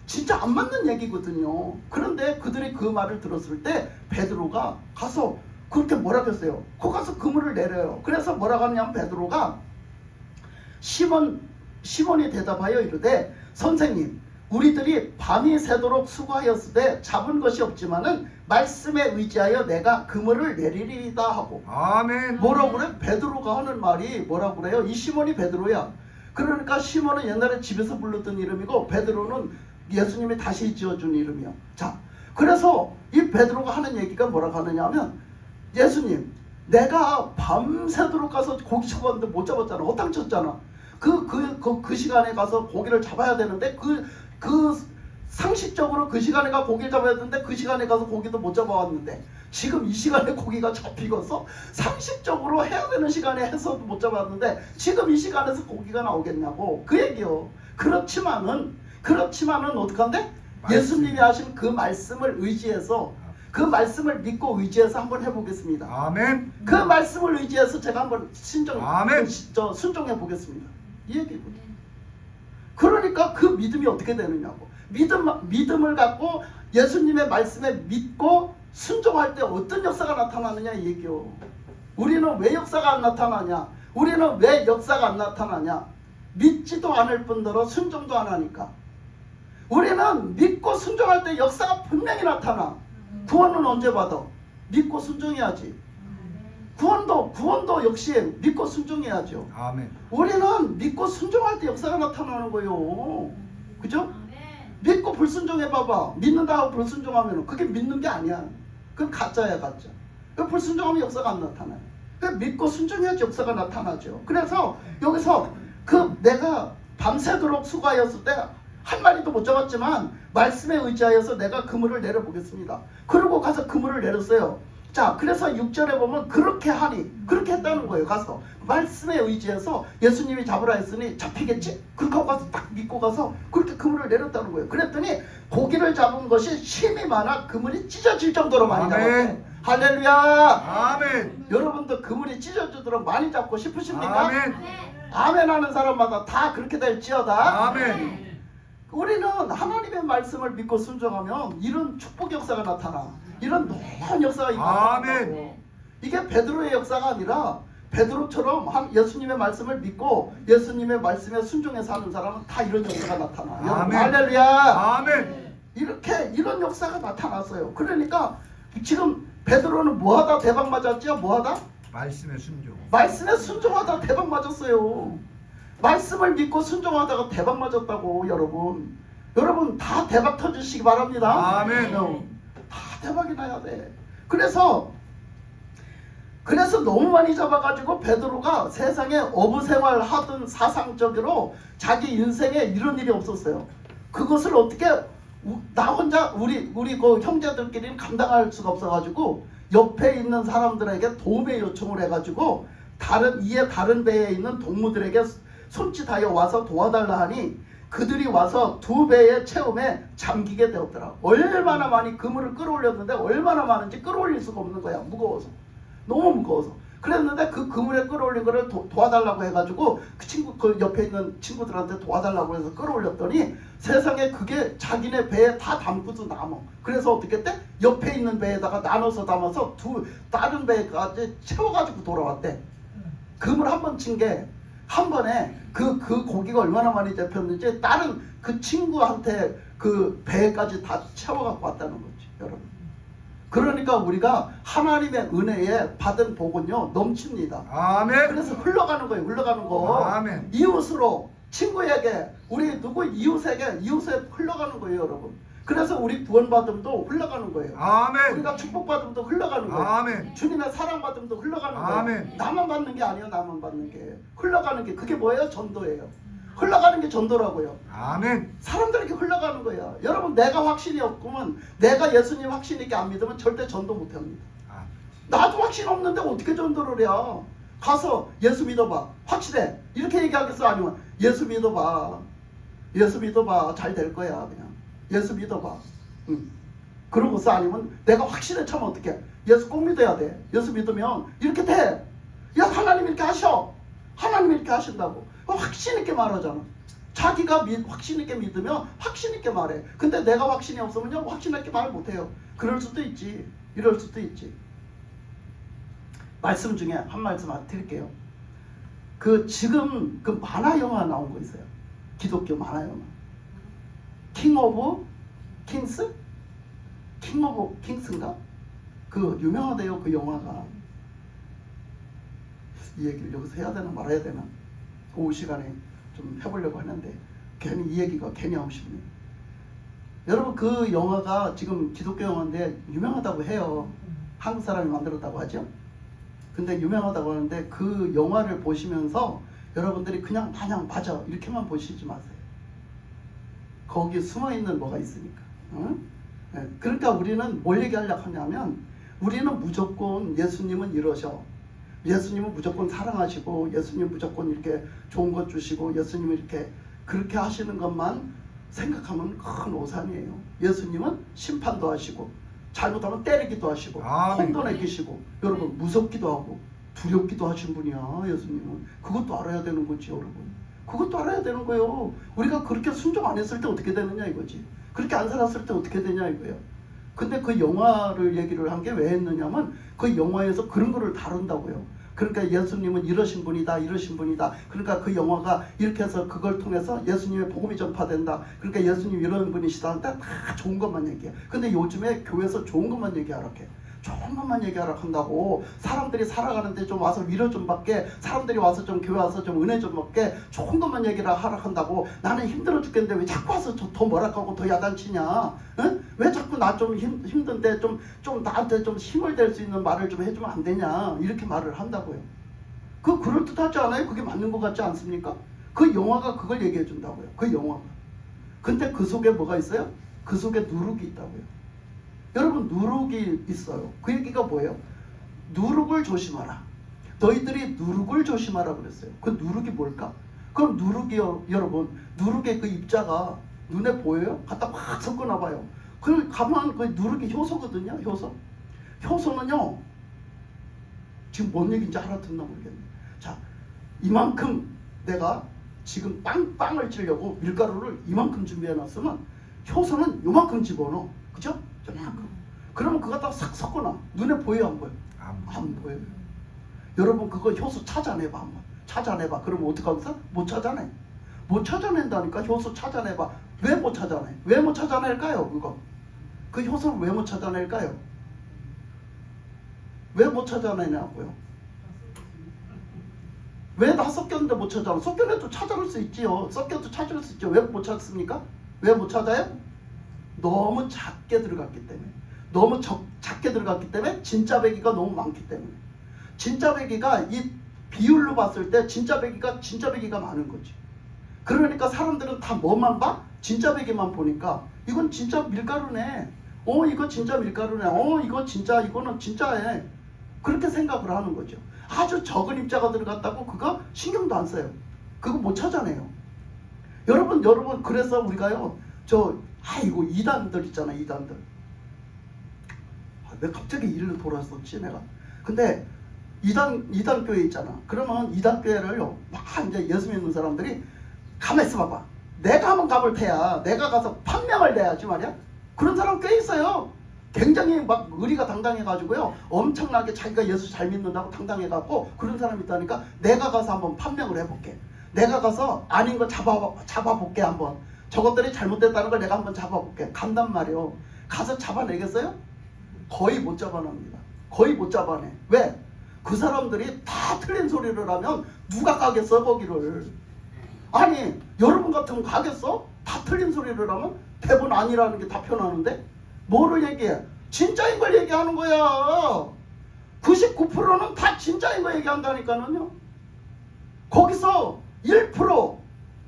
진짜 안 맞는 얘기거든요. 그런데 그들이 그 말을 들었을 때 베드로가 가서 그렇게 뭐라고 했어요? 거 가서 그물을 내려요. 그래서 뭐라고 하냐면 베드로가 시몬이 대답하여 이르되 선생님 우리들이 밤이 새도록 수고하였으되 잡은 것이 없지만은 말씀에 의지하여 내가 그물을 내리리이다 하고. 아멘. 뭐라고 그래? 베드로가 하는 말이 뭐라고 그래요? 이 시몬이 베드로야. 그러니까 시몬은 옛날에 집에서 불렀던 이름이고 베드로는 예수님이 다시 지어준 이름이야. 자, 그래서 이 베드로가 하는 얘기가 뭐라고 하느냐 하면 예수님 내가 밤새도록 가서 고기 잡았는데 못 잡았잖아. 허탕 쳤잖아. 그 시간에 가서 고기를 잡아야 되는데 그 상식적으로 그 시간에 가 고기를 잡아야 되는데 그 시간에 가서 고기도 못 잡아왔는데 지금 이 시간에 고기가 잡히고서 상식적으로 해야 되는 시간에 해서도 못 잡았는데 지금 이 시간에서 고기가 나오겠냐고 그 얘기요. 그렇지만은 어떡한데? 예수님이 하신 그 말씀을 의지해서 그 말씀을 믿고 의지해서 한번 해보겠습니다. 아멘. 그 말씀을 의지해서 제가 한번 아멘. 순종해 보겠습니다. 이 얘기거든요. 그러니까 그 믿음이 어떻게 되느냐고. 믿음을 갖고 예수님의 말씀에 믿고 순종할 때 어떤 역사가 나타나느냐 이 얘기요. 우리는 왜 역사가 안 나타나냐? 우리는 왜 역사가 안 나타나냐? 믿지도 않을 뿐더러 순종도 안 하니까. 우리는 믿고 순종할 때 역사가 분명히 나타나. 구원은 언제 받아? 믿고 순종해야지. 구원도 역시 믿고 순종해야죠. 아멘. 우리는 믿고 순종할 때 역사가 나타나는 거예요. 그죠? 믿고 불순종해봐봐. 믿는다고 불순종하면 그게 믿는 게 아니야. 그건 가짜야, 가짜. 그 불순종하면 역사가 안 나타나요. 그 믿고 순종해야지 역사가 나타나죠. 그래서 여기서 그 내가 밤새도록 수고하였을 때 한 마리도 못 잡았지만 말씀에 의지하여서 내가 그물을 내려보겠습니다. 그러고 가서 그물을 내렸어요. 자, 그래서 6절에 보면 그렇게 하니, 그렇게 했다는 거예요. 가서 말씀에 의지해서 예수님이 잡으라 했으니 잡히겠지? 그렇게 하고 가서 딱 믿고 가서 그렇게 그물을 내렸다는 거예요. 그랬더니 고기를 잡은 것이 힘이 많아 그물이 찢어질 정도로 많이 잡았어요. 아멘. 할렐루야. 아멘. 여러분도 그물이 찢어지도록 많이 잡고 싶으십니까? 아멘. 아멘 하는 사람마다 다 그렇게 될지어다. 아멘. 우리는 하나님의 말씀을 믿고 순종하면 이런 축복 역사가 나타나. 이런 놀라운 역사가 나타나고. 아멘. 이게 베드로의 역사가 아니라 베드로처럼 예수님의 말씀을 믿고 예수님의 말씀에 순종해서 하는 사람은 다 이런 역사가 나타나. 여러분, 아멘. 할렐루야. 아멘. 이렇게 이런 역사가 나타났어요. 그러니까 지금 베드로는 뭐하다 대박 맞았죠? 뭐하다? 말씀의 순종. 말씀에 순종하다 대박 맞았어요. 말씀을 믿고 순종하다가 대박 맞았다고. 여러분 다 대박 터지시기 바랍니다. 아멘. 다 대박이 나야 돼. 그래서 너무 많이 잡아가지고 베드로가 세상에 어부 생활 하던 사상적으로 자기 인생에 이런 일이 없었어요. 그것을 어떻게 나 혼자 우리 그 형제들끼리는 감당할 수가 없어가지고 옆에 있는 사람들에게 도움의 요청을 해가지고 다른 배에 있는 동무들에게 손짓하여 와서 도와달라 하니 그들이 와서 2배의 체험에 잠기게 되었더라. 얼마나 많이 그물을 끌어올렸는데 얼마나 많은지 끌어올릴 수가 없는 거야. 무거워서. 너무 무거워서. 그랬는데 그 그물에 끌어올린 거를 도와달라고 해가지고 그 옆에 있는 친구들한테 도와달라고 해서 끌어올렸더니 세상에 그게 자기네 배에 다 담고도 남어. 그래서 어떻게 했대? 옆에 있는 배에다가 나눠서 담아서 다른 배까지 채워가지고 돌아왔대. 그물 한 번 친 게 한 번에 그 고기가 얼마나 많이 잡혔는지 다른 그 친구한테 그 배까지 다 채워갖고 왔다는 거지, 여러분. 그러니까 우리가 하나님의 은혜에 받은 복은요 넘칩니다. 아멘. 그래서 흘러가는 거예요. 흘러가는 거. 아멘. 이웃으로, 친구에게, 우리 누구 이웃에 흘러가는 거예요, 여러분. 그래서 우리 구원받음도 흘러가는 거예요. 아멘. 우리가 축복받음도 흘러가는 거예요. 아멘. 주님의 사랑받음도 흘러가는 거예요. 아멘. 나만 받는 게 아니에요. 나만 받는 게. 흘러가는 게 그게 뭐예요? 전도예요. 흘러가는 게 전도라고요. 아멘. 사람들에게 흘러가는 거야. 여러분, 내가 확신이 없으면, 내가 예수님 확신 있게 안 믿으면 절대 전도 못 합니다. 나도 확신 없는데 어떻게 전도를 해? 가서 예수 믿어봐. 확실해. 이렇게 얘기하겠어? 아니면 예수 믿어봐. 예수 믿어봐. 잘 될 거야. 그냥 예수 믿어봐. 그러고서 아니면 내가 확신에 차면 어떡해? 예수 꼭 믿어야 돼. 예수 믿으면 이렇게 돼. 야, 하나님 이렇게 하셔. 하나님 이렇게 하신다고. 확신 있게 말하잖아. 자기가 확신 있게 믿으면 확신 있게 말해. 근데 내가 확신이 없으면요, 확신 있게 말 못해요. 그럴 수도 있지. 이럴 수도 있지. 말씀 중에 한 말씀 드릴게요. 지금 그 만화 영화 나온 거 있어요. 기독교 만화 영화. 킹 오브 킹스? 킹 오브 킹스인가? 그 유명하대요, 그 영화가. 이 얘기를 여기서 해야 되나 말아야 되나? 오후 시간에 좀 해보려고 하는데 괜히 이 얘기가 괜히 하고 싶네요. 여러분, 그 영화가 지금 기독교 영화인데 유명하다고 해요. 한국 사람이 만들었다고 하죠. 근데 유명하다고 하는데 그 영화를 보시면서 여러분들이 그냥 마냥 맞아 이렇게만 보시지 마세요. 거기에 숨어있는 뭐가 있으니까. 응? 네. 그러니까 우리는 뭘 얘기하려고 하냐면 우리는 무조건 예수님은 이러셔. 예수님은 무조건 사랑하시고 예수님 무조건 이렇게 좋은 것 주시고 예수님은 이렇게 그렇게 하시는 것만 생각하면 큰 오산이에요. 예수님은 심판도 하시고 잘못하면 때리기도 하시고 혼도 내기시고 여러분 무섭기도 하고 두렵기도 하신 분이야. 예수님은 그것도 알아야 되는 거지. 여러분 그것도 알아야 되는 거예요. 우리가 그렇게 순종 안 했을 때 어떻게 되느냐 이거지. 그렇게 안 살았을 때 어떻게 되냐 이거예요. 근데 그 영화를 얘기를 한 게 왜 했느냐면 그 영화에서 그런 거를 다룬다고요. 그러니까 예수님은 이러신 분이다, 이러신 분이다. 그러니까 그 영화가 이렇게 해서 그걸 통해서 예수님의 복음이 전파된다. 그러니까 예수님 이런 분이시다 하는데 다 좋은 것만 얘기해. 근데 요즘에 교회에서 좋은 것만 얘기하라 해. 좋은 것만 얘기하라 한다고. 사람들이 살아가는데 좀 와서 위로 좀 받게, 사람들이 와서 좀 교회 와서 좀 은혜 좀 받게 좋은 것만 얘기를 하라 한다고. 나는 힘들어 죽겠는데 왜 자꾸 와서 더 뭐라하고 더 야단치냐? 응? 왜 자꾸 나 좀 힘든데 좀 나한테 좀 힘을 댈 수 있는 말을 좀 해주면 안 되냐? 이렇게 말을 한다고요. 그 그럴듯하지 않아요? 그게 맞는 것 같지 않습니까? 그 영화가 그걸 얘기해 준다고요. 그 영화가. 근데 그 속에 뭐가 있어요? 그 속에 누룩이 있다고요. 여러분, 누룩이 있어요. 그 얘기가 뭐예요? 누룩을 조심하라. 너희들이 누룩을 조심하라 그랬어요. 그 누룩이 뭘까? 그럼 누룩이요, 여러분, 누룩의 그 입자가 눈에 보여요? 갖다 확 섞어놔 봐요. 그 가만 그 누룩이 효소거든요. 효소. 효소는요, 지금 뭔 얘기인지 알아듣나 모르겠네. 자, 이만큼 내가 지금 빵을 찌려고 밀가루를 이만큼 준비해 놨으면 효소는 요만큼 집어넣어. 그죠? 요만큼. 그러면 그거 다 싹 섞어놔. 눈에 보여요, 안 보여? 안 보여요. 여러분, 그거 효소 찾아내봐 한번. 찾아내봐. 그러면 어떡하겠어? 못 찾아내. 못 찾아낸다니까. 효소 찾아내봐. 왜 못 찾아내? 왜 못 찾아낼까요? 그거. 그 효소를 왜 못 찾아낼까요? 왜 못 찾아내냐고요? 왜 다 섞였는데 못 찾아? 섞여내도 찾아낼 수 있지요. 섞여도 찾을 수 있죠. 왜 못 찾습니까? 왜 못 찾아요? 너무 작게 들어갔기 때문에. 너무 작게 들어갔기 때문에 진짜 배기가 너무 많기 때문에. 진짜 배기가 이 비율로 봤을 때 진짜 배기가 많은 거지. 그러니까 사람들은 다 뭐만 봐? 진짜 배기만 보니까 이건 진짜 밀가루네. 이거 진짜 밀가루네. 이거는 진짜해. 그렇게 생각을 하는 거죠. 아주 적은 입자가 들어갔다고 그거 신경도 안 써요. 그거 못 찾아내요. 여러분 그래서 우리가요, 이거 이단들 있잖아, 이단들. 왜 갑자기 일로 돌아섰지 내가? 근데 이단 교회 있잖아. 그러면 이단 교회를요, 막 이제 예수 믿는 사람들이 가만 있어 봐봐. 내가 한번 가볼 테야. 내가 가서 판명을 내야지 말이야. 그런 사람 꽤 있어요. 굉장히 막 의리가 당당해가지고요, 엄청나게 자기가 예수 잘 믿는다고 당당해갖고 그런 사람이 있다니까. 내가 가서 한번 판명을 해볼게. 내가 가서 아닌 거 잡아볼게 한번. 저것들이 잘못됐다는 걸 내가 한번 잡아볼게. 간단 말이요. 가서 잡아내겠어요? 거의 못 잡아냅니다. 거의 못 잡아내. 왜? 그 사람들이 다 틀린 소리를 하면 누가 가겠어 거기를. 아니, 여러분 같으면 가겠어? 다 틀린 소리를 하면 대부분 아니라는 게 다 표현하는데 뭐를 얘기해? 진짜인 걸 얘기하는 거야. 99%는 다 진짜인 거 얘기한다니까는요. 거기서 1%,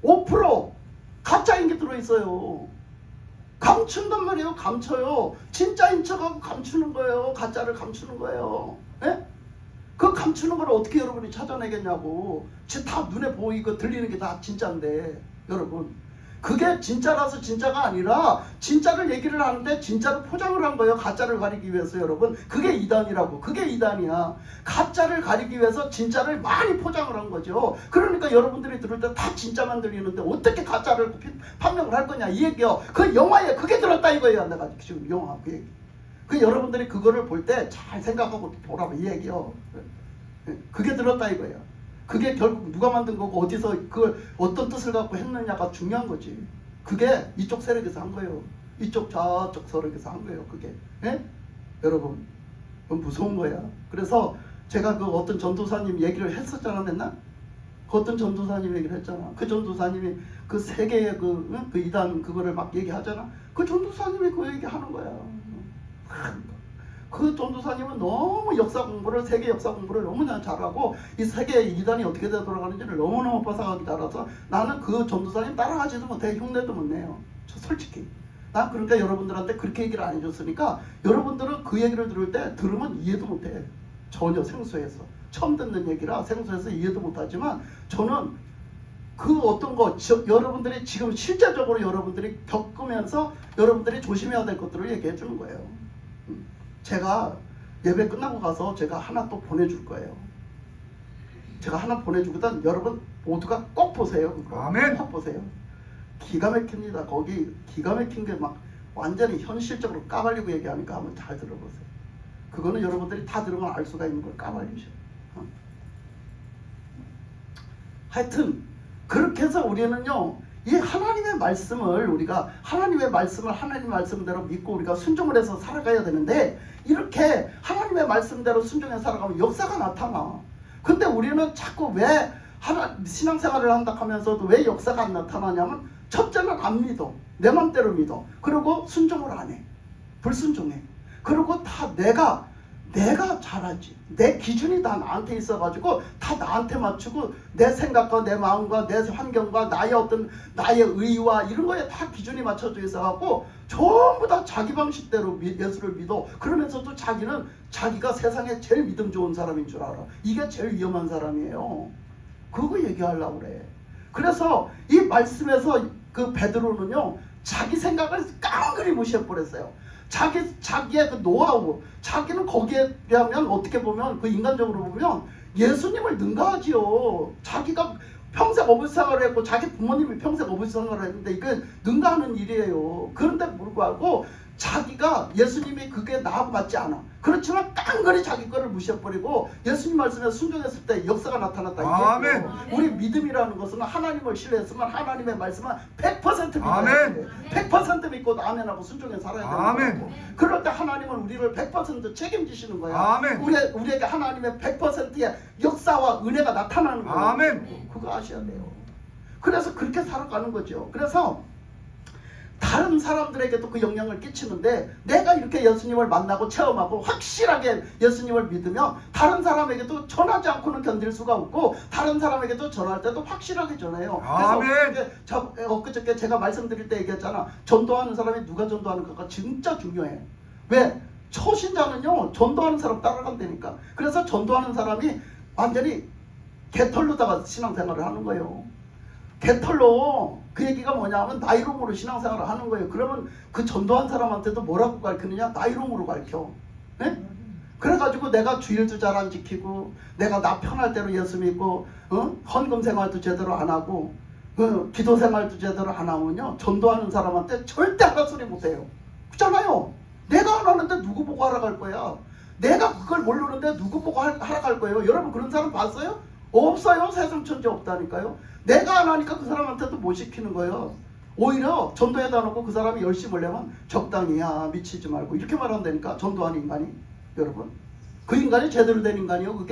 5% 가짜인 게 들어있어요. 감춘단 말이에요. 감춰요. 진짜인 척하고 감추는 거예요. 가짜를 감추는 거예요. 예? 그 감추는 걸 어떻게 여러분이 찾아내겠냐고. 다 눈에 보이고 들리는 게 다 진짜인데 여러분, 그게 진짜라서 진짜가 아니라 진짜를 얘기를 하는데 진짜를 포장을 한 거예요. 가짜를 가리기 위해서. 여러분, 그게 이단이라고. 그게 이단이야. 가짜를 가리기 위해서 진짜를 많이 포장을 한 거죠. 그러니까 여러분들이 들을 때 다 진짜만 들리는데 어떻게 가짜를 판명을 할 거냐 이 얘기요. 그 영화에 그게 들었다 이거예요. 내가 지금 영화 그 얘기. 그 여러분들이 그거를 볼 때 잘 생각하고 보라고 이 얘기요. 그게 들었다 이거예요. 그게 결국 누가 만든 거고 어디서 그걸 어떤 뜻을 갖고 했느냐가 중요한 거지. 그게 이쪽 세력에서 한 거예요. 이쪽 저쪽 세력에서 한 거예요. 그게. 예? 여러분, 그건 무서운 거야. 그래서 제가 그 어떤 전도사님 얘기를 했었잖아 맨날. 그 어떤 전도사님 얘기를 했잖아. 그 전도사님이 그 세계의 그 이단 그거를 막 얘기하잖아. 그 전도사님이 그 얘기하는 거야. 그 전도사님은 너무 역사 공부를, 세계 역사 공부를 너무나 잘하고 이 세계 이단이 어떻게 돌아가는지를 너무너무 빠삭하게 알아서 나는 그 전도사님 따라가지도 못해. 흉내도 못 내요. 솔직히. 난 그러니까 여러분들한테 그렇게 얘기를 안 해줬으니까 여러분들은 그 얘기를 들을 때 들으면 이해도 못해. 전혀 생소해서. 처음 듣는 얘기라 생소해서 이해도 못하지만 저는 그 어떤 거 여러분들이 지금 실제적으로 여러분들이 겪으면서 여러분들이 조심해야 될 것들을 얘기해 주는 거예요. 제가 예배 끝나고 가서 제가 하나 또 보내줄 거예요. 제가 하나 보내주거든. 여러분 모두가 꼭 보세요. 그거. 아멘. 꼭 보세요. 기가 막힙니다. 거기 기가 막힌 게 막 완전히 현실적으로 까발리고 얘기하니까 한번 잘 들어보세요. 그거는 여러분들이 다 들으면 알 수가 있는 걸 까발리셔. 하여튼 그렇게 해서 우리는요, 이 하나님의 말씀을 우리가 하나님의 말씀대로 믿고 우리가 순종을 해서 살아가야 되는데, 이렇게 하나님의 말씀대로 순종해 살아가면 역사가 나타나. 근데 우리는 자꾸 왜 신앙생활을 한다 하면서도 왜 역사가 안 나타나냐면, 첫째는 안 믿어. 내 맘대로 믿어. 그리고 순종을 안 해. 불순종해. 그리고 다 내가 잘하지. 내 기준이 다 나한테 있어가지고 다 나한테 맞추고, 내 생각과 내 마음과 내 환경과 나의 의와 이런 거에 다 기준이 맞춰져 있어갖고 전부 다 자기 방식대로 예수를 믿어. 그러면서도 자기가 세상에 제일 믿음 좋은 사람인 줄 알아. 이게 제일 위험한 사람이에요. 그거 얘기하려고 그래. 그래서 이 말씀에서 그 베드로는요, 자기 생각을 깡그리 무시해버렸어요. 자기의 그 노하우, 자기는 거기에 비하면 어떻게 보면 그 인간적으로 보면 예수님을 능가하지요. 자기가 평생 어부 생활을 했고 자기 부모님이 평생 어부 생활을 했는데 이게 능가하는 일이에요. 그런데 불구하고 자기가 예수님이 그게 나하고 맞지 않아. 그렇지만 깡그리 자기 거를 무시해버리고 예수님 말씀에 순종했을 때 역사가 나타났다. 아멘. 우리 믿음이라는 것은 하나님을 신뢰했으면 하나님의 말씀은 100% 믿어야 아멘. 돼. 100% 믿고 아멘하고 순종해 살아야 되는 아멘. 거고. 그럴 때 하나님은 우리를 100% 책임지시는 거야. 아멘. 우리에게 하나님의 100%의 역사와 은혜가 나타나는 거예요. 아멘. 그거 아셔야 돼요. 그래서 그렇게 살아가는 거죠. 그래서 다른 사람들에게도 그 영향을 끼치는데, 내가 이렇게 예수님을 만나고 체험하고 확실하게 예수님을 믿으면 다른 사람에게도 전하지 않고는 견딜 수가 없고, 다른 사람에게도 전할 때도 확실하게 전해요. 아멘. 그래서 엊그저께 제가 말씀드릴 때 얘기했잖아. 전도하는 사람이 누가 전도하는가가 진짜 중요해. 왜? 초신자는요, 전도하는 사람 따라간다니까. 그래서 전도하는 사람이 완전히 개털로다가 신앙생활을 하는 거예요. 개털로. 그 얘기가 뭐냐면 나이롱으로 신앙생활을 하는 거예요. 그러면 그 전도한 사람한테도 뭐라고 가르치느냐? 나이롱으로 가르쳐. 네? 그래가지고 내가 주일도 잘 안 지키고, 내가 나 편할 대로 예수 믿고, 헌금 생활도 제대로 안 하고, 기도 생활도 제대로 안 하면요, 전도하는 사람한테 절대 하라 소리 못해요. 그렇잖아요. 내가 안 하는데 누구 보고 하러 갈 거야? 내가 그걸 모르는데 누구 보고 하러 갈 거예요? 여러분 그런 사람 봤어요? 없어요. 세상 천지 없다니까요. 내가 안 하니까 그 사람한테도 못 시키는 거예요. 오히려 전도에다 놓고 그 사람이 열심히 하려면 적당히, 야 미치지 말고 이렇게 말한다니까. 전도하는 인간이. 여러분 그 인간이 제대로 된 인간이요?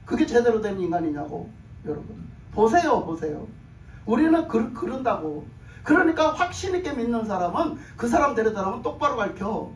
그게 제대로 된 인간이냐고. 여러분 보세요. 우리는 그런다고. 그러니까 확신 있게 믿는 사람은 그 사람 데려다라면 똑바로 가르쳐.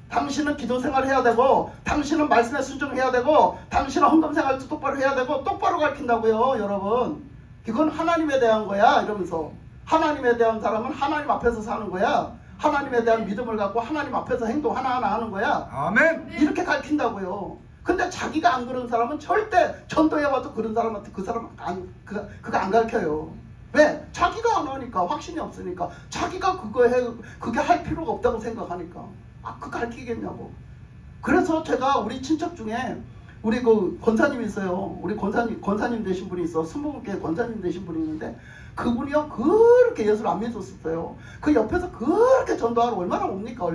당신은 기도 생활 해야 되고, 당신은 말씀에 순종해야 되고, 당신은 헌금 생활도 똑바로 해야 되고, 똑바로 가르친다고요. 여러분 이건 하나님에 대한 거야. 이러면서 하나님에 대한 사람은 하나님 앞에서 사는 거야. 하나님에 대한 믿음을 갖고 하나님 앞에서 행동 하나하나 하는 거야. 아멘. 이렇게 가르친다고요. 근데 자기가 안 그런 사람은 절대 전도해봐도 그런 사람한테 그거 안 가르쳐요. 왜? 자기가 안 하니까. 확신이 없으니까. 자기가 그게 할 필요가 없다고 생각하니까. 그거 가르치겠냐고. 그래서 제가 우리 친척 중에 우리 그 권사님이 있어요. 우리 권사님 되신 분이 있어. 스무개 권사님 되신 분이 있는데, 그분이요 그렇게 예수를 안 믿었었어요. 그 옆에서 그렇게 전도하러 얼마나 옵니까?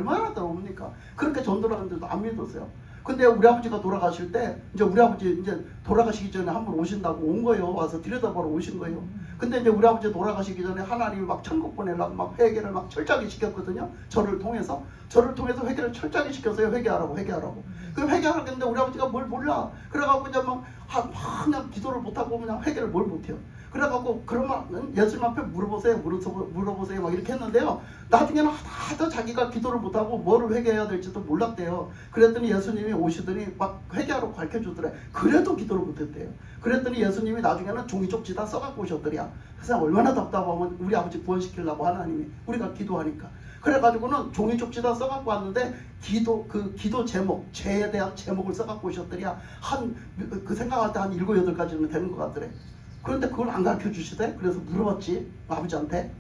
그렇게 전도를 하는데도 안 믿었어요. 근데 우리 아버지가 돌아가실 때, 우리 아버지 돌아가시기 전에 한번 오신다고 온 거예요. 와서 들여다보러 오신 거예요. 근데 우리 아버지 돌아가시기 전에 하나님이 막 천국 보내려고 막 회개를 막 철저하게 시켰거든요. 저를 통해서 회개를 철저하게 시켰어요. 회개하라고. 그 회개하라고 했는데 우리 아버지가 뭘 몰라. 그래갖고 그냥 기도를 못하고 그냥 회개를 뭘 못해요. 그래갖고 그러면 예수님 앞에 물어보세요 막 이렇게 했는데요. 나중에는 하도 자기가 기도를 못하고 뭐를 회개해야 될지도 몰랐대요. 그랬더니 예수님이 오시더니 막 회개하라고 가르쳐주더래. 그래도 기도를 못했대요. 그랬더니 예수님이 나중에는 종이 쪽지다 써갖고 오셨더래요. 세상 얼마나 답답하면 우리 아버지 구원시키려고 하나님이, 우리가 기도하니까. 그래가지고는 종이 쪽지다 써갖고 왔는데 기도 제목, 죄에 대한 제목을 써갖고 오셨더래요. 그 생각할 때 한 7, 8가지는 되는 것 같더래. 그런데 그걸 안 가르쳐 주시대. 그래서 물어봤지 아버지한테.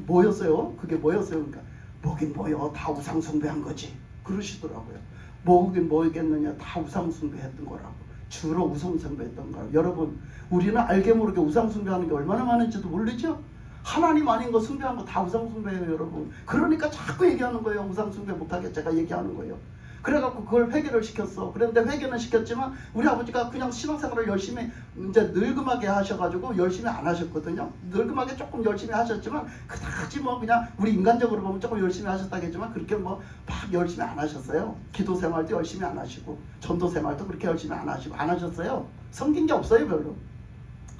뭐였어요? 그게 뭐였어요? 그러니까 뭐긴 뭐요, 다 우상숭배한 거지 그러시더라고요. 뭐긴 뭐겠느냐, 다 우상숭배했던 거라고. 주로 우상숭배했던 거라고. 여러분 우리는 알게 모르게 우상숭배하는 게 얼마나 많은지도 모르죠? 하나님 아닌 거 숭배한 거 다 우상숭배예요. 여러분 그러니까 자꾸 얘기하는 거예요. 우상숭배 못하게 제가 얘기하는 거예요. 그래갖고 그걸 회개를 시켰어. 그런데 회개는 시켰지만 우리 아버지가 그냥 신앙생활을 열심히 이제 늙음하게 하셔가지고 열심히 안 하셨거든요. 늙음하게 조금 열심히 하셨지만 그다지 뭐 그냥 우리 인간적으로 보면 조금 열심히 하셨다겠지만 그렇게 뭐 막 열심히 안 하셨어요. 기도 생활도 열심히 안 하시고 전도 생활도 그렇게 열심히 안 하시고 안 하셨어요. 섬긴 게 없어요 별로.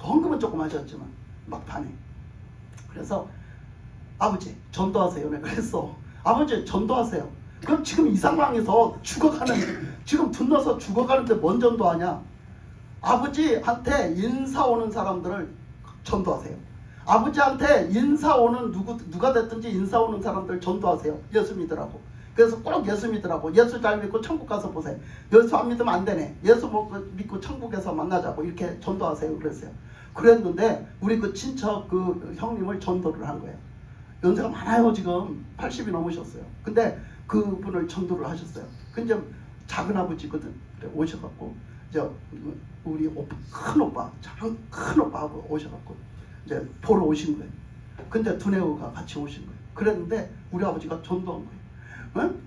헌금은 조금 하셨지만 막판에. 그래서 아버지 전도하세요. 내가 그랬어. 아버지 전도하세요. 그럼 지금 이 상황에서 죽어가는, 지금 분노서 죽어가는데 뭔 전도하냐? 아버지한테 인사 오는 사람들을 전도하세요. 아버지한테 인사 오는 누가 됐든지 인사 오는 사람들 전도하세요. 예수 믿으라고. 그래서 꼭 예수 믿으라고. 예수 잘 믿고 천국 가서 보세요. 예수 안 믿으면 안 되네. 예수 믿고 천국에서 만나자고 이렇게 전도하세요. 그랬어요. 그랬는데 우리 그 친척 그 형님을 전도를 한 거예요. 연세가 많아요. 지금 80이 넘으셨어요. 근데 그분을 전도를 하셨어요. 근데 작은 아버지거든. 그래 오셔갖고 이제 우리 오빠, 큰 오빠하고 오셔갖고 이제 보러 오신 거예요. 근데 두뇌우가 같이 오신 거예요. 그랬는데 우리 아버지가 전도한 거예요. 응?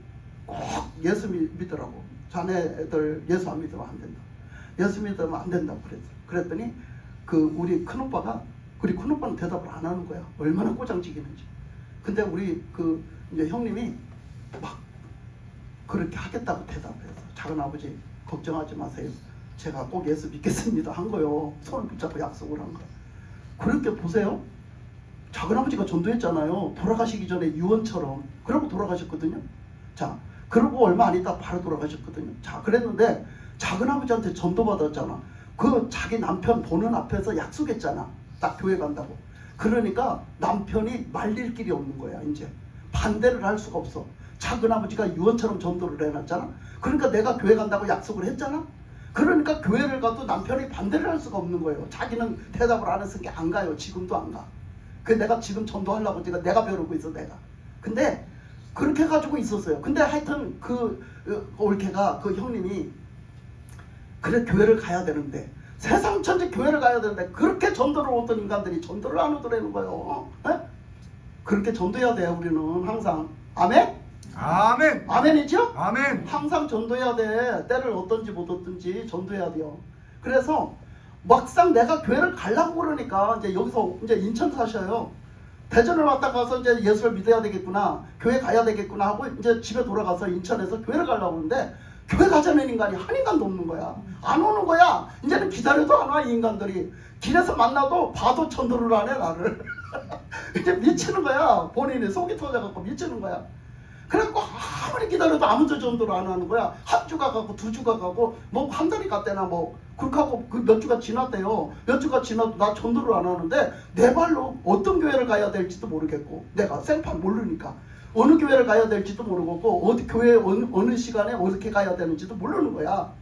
꼭 예수 믿으라고. 자네들 예수 안 믿으면 안 된다. 예수 믿으면 안 된다고 그랬더니 그 우리 큰 오빠가, 우리 큰 오빠는 대답을 안 하는 거야. 얼마나 꼬장지기는지. 근데 우리 그 이제 형님이 막 그렇게 하겠다고 대답을 해서 작은 아버지 걱정하지 마세요. 제가 꼭 예수 믿겠습니다 한 거요. 손을 붙잡고 약속을 한 거야. 그렇게 보세요. 작은 아버지가 전도했잖아요. 돌아가시기 전에 유언처럼. 그러고 돌아가셨거든요. 자, 그러고 얼마 안 있다 바로 돌아가셨거든요. 자, 그랬는데 작은 아버지한테 전도받았잖아. 그 자기 남편 보는 앞에서 약속했잖아. 딱 교회 간다고. 그러니까 남편이 말릴 길이 없는 거야. 이제 반대를 할 수가 없어. 작은 아버지가 유언처럼 전도를 해놨잖아. 그러니까 내가 교회 간다고 약속을 했잖아. 그러니까 교회를 가도 남편이 반대를 할 수가 없는 거예요. 자기는 대답을 안 했으니까 안 가요. 지금도 안 가. 그 내가 지금 전도하려고 내가 벼르고 있어 내가. 근데 그렇게 가지고 있었어요. 근데 하여튼 그 올케가 그 형님이 그래 교회를 가야 되는데, 세상 천지 교회를 가야 되는데 그렇게 전도를 오던 인간들이 전도를 안 오더라는 거예요. 에? 그렇게 전도해야 돼요. 우리는 항상. 아멘? 아멘. 아멘이죠? 아멘. 항상 전도해야 돼. 때를 얻든지 못 얻든지 전도해야 돼요. 그래서 막상 내가 교회를 가려고 그러니까 이제 여기서 이제 인천 사셔요. 대전을 왔다 가서 이제 예수를 믿어야 되겠구나, 교회 가야 되겠구나 하고 이제 집에 돌아가서 인천에서 교회를 가려고 하는데 교회 가자는 인간이 한 인간도 없는 거야. 안 오는 거야. 이제는 기다려도 안 와. 이 인간들이 길에서 만나도 봐도 전도를 안 해 나를. 이제 미치는 거야. 본인이 속이 터져갖고 미치는 거야. 그래갖고 아무리 기다려도 아무도 전도를 안 하는 거야. 한 주가 가고 두 주가 가고 뭐 한 달이 갔대나 뭐 그렇게 하고 그 몇 주가 지났대요. 몇 주가 지나도 나 전도를 안 하는데 내 발로 어떤 교회를 가야 될지도 모르겠고, 내가 생판 모르니까 어느 교회를 가야 될지도 모르겠고 어디 교회 어느 시간에 어떻게 가야 되는지도 모르는 거야.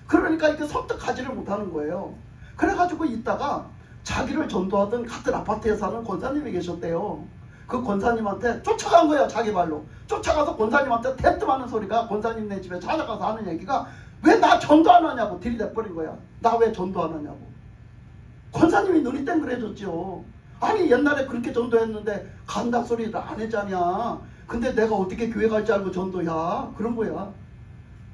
그러니까 이렇게 설득하지를 못하는 거예요. 그래가지고 있다가 자기를 전도하던 같은 아파트에 사는 권사님이 계셨대요. 그 권사님한테 쫓아간 거예요. 자기 발로 쫓아가서 권사님한테 대뜸하는 소리가, 권사님네 집에 찾아가서 하는 얘기가 왜 나 전도 안 하냐고 들이대버린 거야. 나 왜 전도 안 하냐고. 권사님이 눈이 땡그레졌죠. 아니 옛날에 그렇게 전도했는데 간다 소리를 안 했잖냐. 근데 내가 어떻게 교회 갈 줄 알고 전도야. 그런 거야.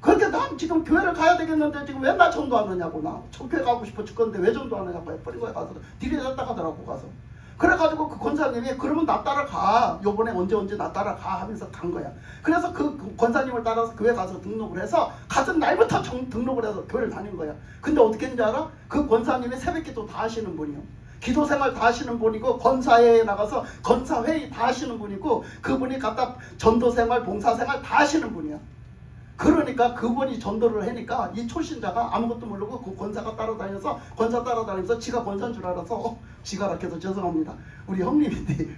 그러니까 난 지금 교회를 가야 되겠는데 지금 왜 나 전도 안 하냐고. 나 교회 가고 싶어 죽겠는데 왜 전도 안 하냐고 해버린 거야. 가서 들이댔다 하더라고. 가서 그래가지고 그 권사님이 그러면 나 따라가, 요번에 언제 나 따라가 하면서 간 거야. 그래서 그 권사님을 따라서 교회 가서 등록을 해서 가던 날부터 등록을 해서 교회를 다닌 거야. 근데 어떻게 했는지 알아? 그 권사님이 새벽기도 다 하시는 분이요. 기도생활 다 하시는 분이고 권사회에 나가서 권사회의 다 하시는 분이고, 그분이 갖다 전도생활 봉사생활 다 하시는 분이야. 그러니까 그분이 전도를 하니까 이 초신자가 아무것도 모르고 그 권사가 따라다녀서 권사 따라다니면서 지가 권사인 줄 알아서, 지가 이렇게도 죄송합니다. 우리 형님인데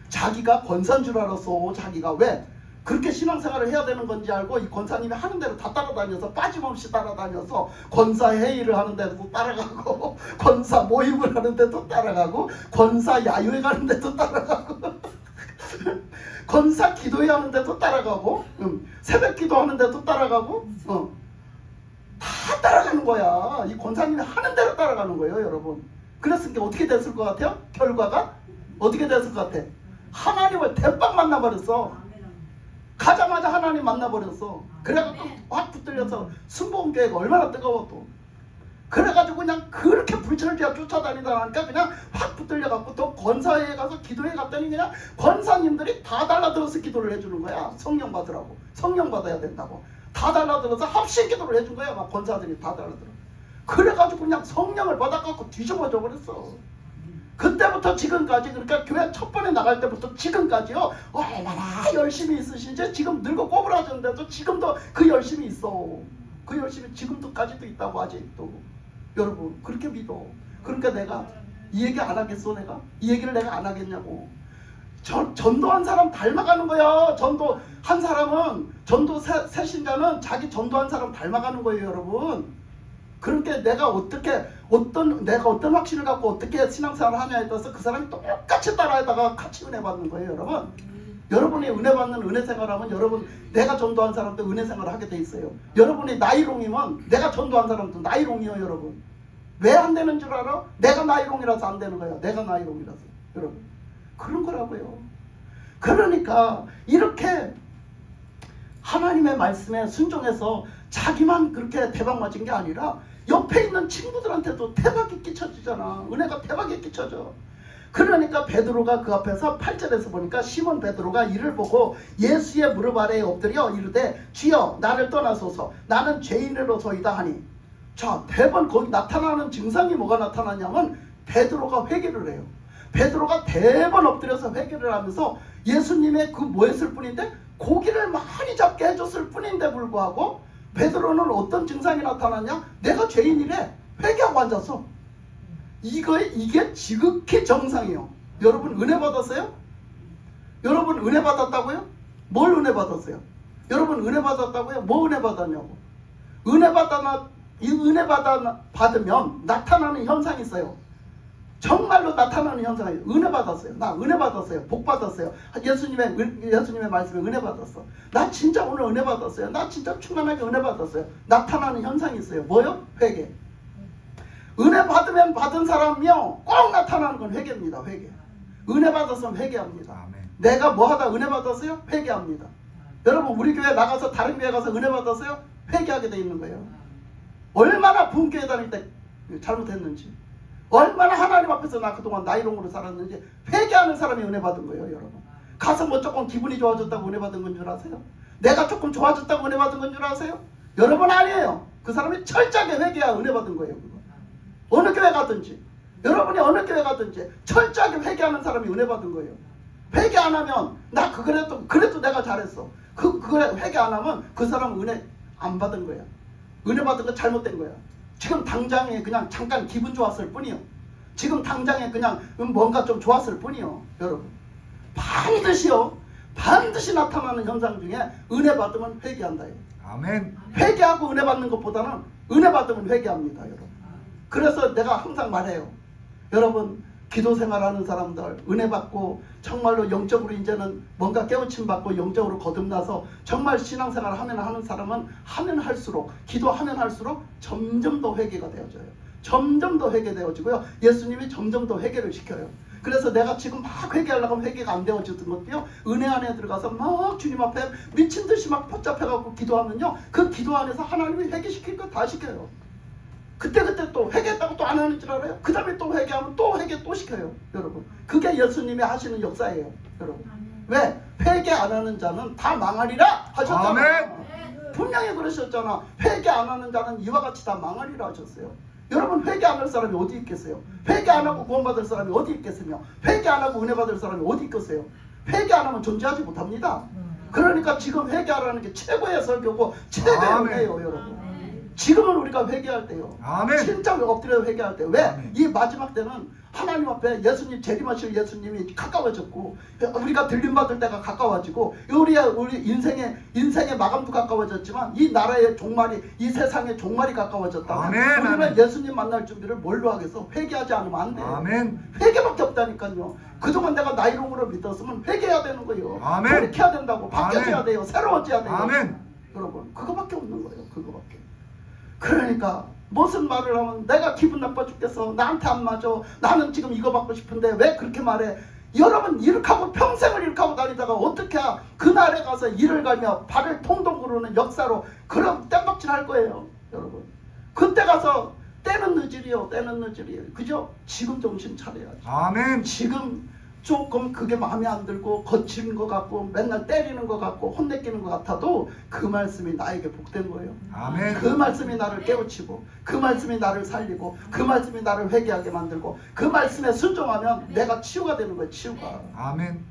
자기가 권사인 줄 알았어. 자기가 왜 그렇게 신앙생활을 해야 되는 건지 알고 이 권사님이 하는 대로 다 따라다녀서 빠짐없이 따라다녀서 권사 회의를 하는 데도 따라가고 권사 모임을 하는 데도 따라가고 권사 야유회 가는 데도 따라가고 권사 기도회 하는 데도 따라가고 새벽 기도하는 데도 따라가고 다 따라가는 거야. 이 권사님이 하는 대로 따라가는 거예요, 여러분. 그랬으니까 어떻게 됐을 것 같아요? 결과가 어떻게 됐을 것 같아? 하나님을 대빵 만나버렸어. 가자마자 하나님 만나버렸어. 그래갖고 확 붙들려서 순복음교회가 얼마나 뜨거워 또. 그래가지고 그냥 그렇게 불철주야 쫓아다니다 보니까 그냥 확 붙들려갖고 또 권사회에 가서 기도해 갔더니 그냥 권사님들이 다 달라들어서 기도를 해주는 거야. 성령 받으라고. 성령 받아야 된다고. 다 달라들어서 합심 기도를 해준 거야. 막 권사들이 다 달라들어. 그래가지고 그냥 성령을 받아갖고 뒤집어져 버렸어. 그때부터 지금까지, 그러니까 교회 첫 번에 나갈 때부터 지금까지요, 얼마나 열심히 있으신지. 지금 늙어 꼬부라졌는데도 지금도 그 열심히 있어. 그 열심히 지금도까지도 있다고 아직도. 여러분 그렇게 믿어. 그러니까 내가 이 얘기 안 하겠어. 내가 이 얘기를 내가 안 하겠냐고. 전도한 사람 닮아가는 거야. 전도한 사람은, 전도 새 신자는 자기 전도한 사람 닮아가는 거예요, 여러분. 그러니까 내가 어떤 확신을 갖고 어떻게 신앙생활을 하냐에 따라서 그 사람이 똑같이 따라하다가 같이 은혜 받는 거예요, 여러분. 여러분이 은혜 받는 은혜 생활하면, 여러분 내가 전도한 사람도 은혜 생활을 하게 돼 있어요. 여러분이 나이롱이면 내가 전도한 사람도 나이롱이요, 여러분. 왜 안 되는 줄 알아? 내가 나이롱이라서 안 되는 거야. 내가 나이롱이라서. 여러분 그런 거라고요. 그러니까 이렇게 하나님의 말씀에 순종해서 자기만 그렇게 대박 맞은 게 아니라 옆에 있는 친구들한테도 대박이 끼쳐지잖아. 은혜가 대박이 끼쳐져. 그러니까 베드로가 그 앞에서 8절에서 보니까 시몬 베드로가 이를 보고 예수의 무릎 아래에 엎드려 이르되 주여 나를 떠나소서 나는 죄인으로소이다 하니. 자, 대번 거기 나타나는 증상이 뭐가 나타나냐면 베드로가 회개를 해요. 베드로가 대번 엎드려서 회개를 하면서 예수님의 그 뭐 했을 뿐인데 고기를 많이 잡게 해줬을 뿐인데 불구하고 베드로는 어떤 증상이 나타나냐? 내가 죄인이래. 회개하고 앉았어. 이게 지극히 정상이에요. 여러분 은혜 받았어요? 여러분 은혜 받았다고요? 뭘 은혜 받았어요? 여러분 은혜 받았다고요? 뭐 은혜 받았냐고? 은혜 받으면 나타나는 현상이 있어요. 정말로 나타나는 현상이에요. 은혜 받았어요. 나 은혜 받았어요. 복 받았어요. 예수님의 말씀에 은혜 받았어. 나 진짜 오늘 은혜 받았어요. 나 진짜 충만하게 은혜 받았어요. 나타나는 현상이 있어요. 뭐요? 회개. 은혜 받으면 받은 사람이요 꼭 나타나는 건 회개입니다. 회개. 은혜 받았으면 회개합니다. 아멘. 내가 뭐 하다 은혜 받았어요? 회개합니다. 여러분 우리 교회 나가서 다른 교회 가서 은혜 받았어요? 회개하게 돼 있는 거예요. 얼마나 분교회 다닐 때 잘못했는지, 얼마나 하나님 앞에서 나 그동안 나이롱으로 살았는지 회개하는 사람이 은혜 받은 거예요, 여러분. 가서 뭐 조금 기분이 좋아졌다고 은혜 받은 건 줄 아세요? 내가 조금 좋아졌다고 은혜 받은 건 줄 아세요? 여러분 아니에요. 그 사람이 철저하게 회개해야 은혜 받은 거예요. 그거. 어느 교회 가든지, 여러분이 어느 교회 가든지 철저하게 회개하는 사람이 은혜 받은 거예요. 회개 안 하면 나 그래도 내가 잘했어. 그래 회개 안 하면 그 사람은 은혜 안 받은 거야. 은혜 받은 거 잘못된 거야. 지금 당장에 그냥 잠깐 기분 좋았을 뿐이요. 지금 당장에 그냥 뭔가 좀 좋았을 뿐이요. 여러분 반드시 나타나는 현상 중에 은혜 받으면 회개한다. 아멘. 회개하고 은혜 받는 것보다는 은혜 받으면 회개합니다, 여러분. 그래서 내가 항상 말해요. 여러분 기도 생활하는 사람들, 은혜 받고 정말로 영적으로 이제는 뭔가 깨우침 받고 영적으로 거듭나서 정말 신앙생활 하는 사람은 하면 할수록, 기도하면 할수록 점점 더 회개가 되어져요. 점점 더 회개되어지고요. 예수님이 점점 더 회개를 시켜요. 그래서 내가 지금 막 회개하려고 하면 회개가 안 되어지던 것도요, 은혜 안에 들어가서 막 주님 앞에 미친 듯이 막 붙잡혀갖고 기도하면요, 그 기도 안에서 하나님이 회개시킬 거 다 시켜요. 그때 또 회개했다고 또 안 하는 줄 알아요? 그 다음에 또 회개하면 또 회개 또 시켜요, 여러분. 그게 예수님이 하시는 역사예요, 여러분. 왜? 회개 안 하는 자는 다 망하리라 하셨잖아요. 아멘. 분명히 그러셨잖아. 회개 안 하는 자는 이와 같이 다 망하리라 하셨어요. 여러분 회개 안 할 사람이 어디 있겠어요? 회개 안 하고 구원받을 사람이 어디 있겠으며, 회개 안 하고 은혜 받을 사람이 어디 있겠어요? 회개 안 하면 존재하지 못합니다. 그러니까 지금 회개하라는 게 최고의 설교고 최고의 은혜예요, 여러분. 지금은 우리가 회개할 때요. 아멘. 진짜 엎드려 회개할 때. 왜? 아멘. 이 마지막 때는 하나님 앞에 예수님 재림하실 예수님이 가까워졌고, 우리가 들림받을 때가 가까워지고, 우리 인생의 마감도 가까워졌지만 이 나라의 종말이, 이 세상의 종말이 가까워졌다면 아멘. 우리는 아멘. 예수님 만날 준비를 뭘로 하겠어? 회개하지 않으면 안 돼요. 아멘. 회개밖에 없다니까요. 그동안 내가 나이롱으로 믿었으면 회개해야 되는 거예요. 아멘. 돌이켜야 된다고. 바뀌어져야 아멘. 돼요. 새로워져야 돼요. 아멘. 여러분 그거밖에 없는 거예요. 그거밖에. 그러니까 무슨 말을 하면 내가 기분 나빠 죽겠어, 나한테 안 맞아, 나는 지금 이거 받고 싶은데 왜 그렇게 말해? 여러분 이렇게 하고 평생을 이렇게 하고 다니다가 어떻게 그날에 가서 이를 갈며 발을 통통 구르는 역사로 그런 땜박질 할 거예요. 여러분 그때 가서 때는 늦으리요. 때는 늦으리요. 그죠? 지금 정신 차려야지. 아멘. 지금 조금 그게 마음에 안 들고 거친 것 같고 맨날 때리는 것 같고 혼내키는 것 같아도 그 말씀이 나에게 복된 거예요. 아멘. 그 말씀이 나를 깨우치고 그 말씀이 나를 살리고 그 말씀이 나를 회개하게 만들고 그 말씀에 순종하면 내가 치유가 되는 거예요. 치유가. 아멘.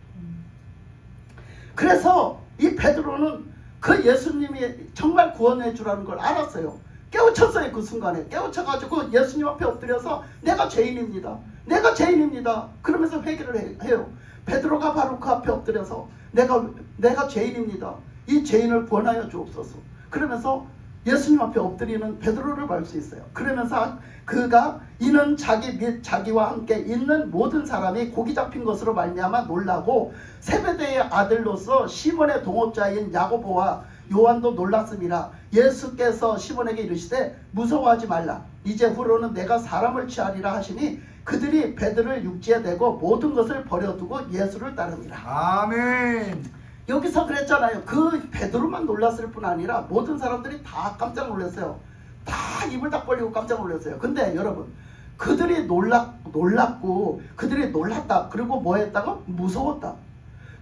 그래서 이 베드로는 그 예수님이 정말 구원해 주라는 걸 알았어요. 깨우쳤어요. 그 순간에 깨우쳐가지고 예수님 앞에 엎드려서 내가 죄인입니다. 내가 죄인입니다. 그러면서 회개를 해요. 베드로가 바로 그 앞에 엎드려서 내가 죄인입니다. 이 죄인을 구원하여 주옵소서. 그러면서 예수님 앞에 엎드리는 베드로를 볼 수 있어요. 그러면서 그가 이는 자기 및 자기와 함께 있는 모든 사람이 고기 잡힌 것으로 말미암아 놀라고 세베대의 아들로서 시몬의 동업자인 야고보와 요한도 놀랐음이라. 예수께서 시몬에게 이르시되 무서워하지 말라. 이제 후로는 내가 사람을 취하리라 하시니 그들이 배들을 육지에 대고 모든 것을 버려두고 예수를 따릅니다. 아멘. 여기서 그랬잖아요. 그 베드로만 놀랐을 뿐 아니라 모든 사람들이 다 깜짝 놀랐어요. 다 입을 딱 벌리고 깜짝 놀랐어요. 근데 여러분 그들이 놀랐고 그들이 놀랐다. 그리고 뭐 했다고? 무서웠다.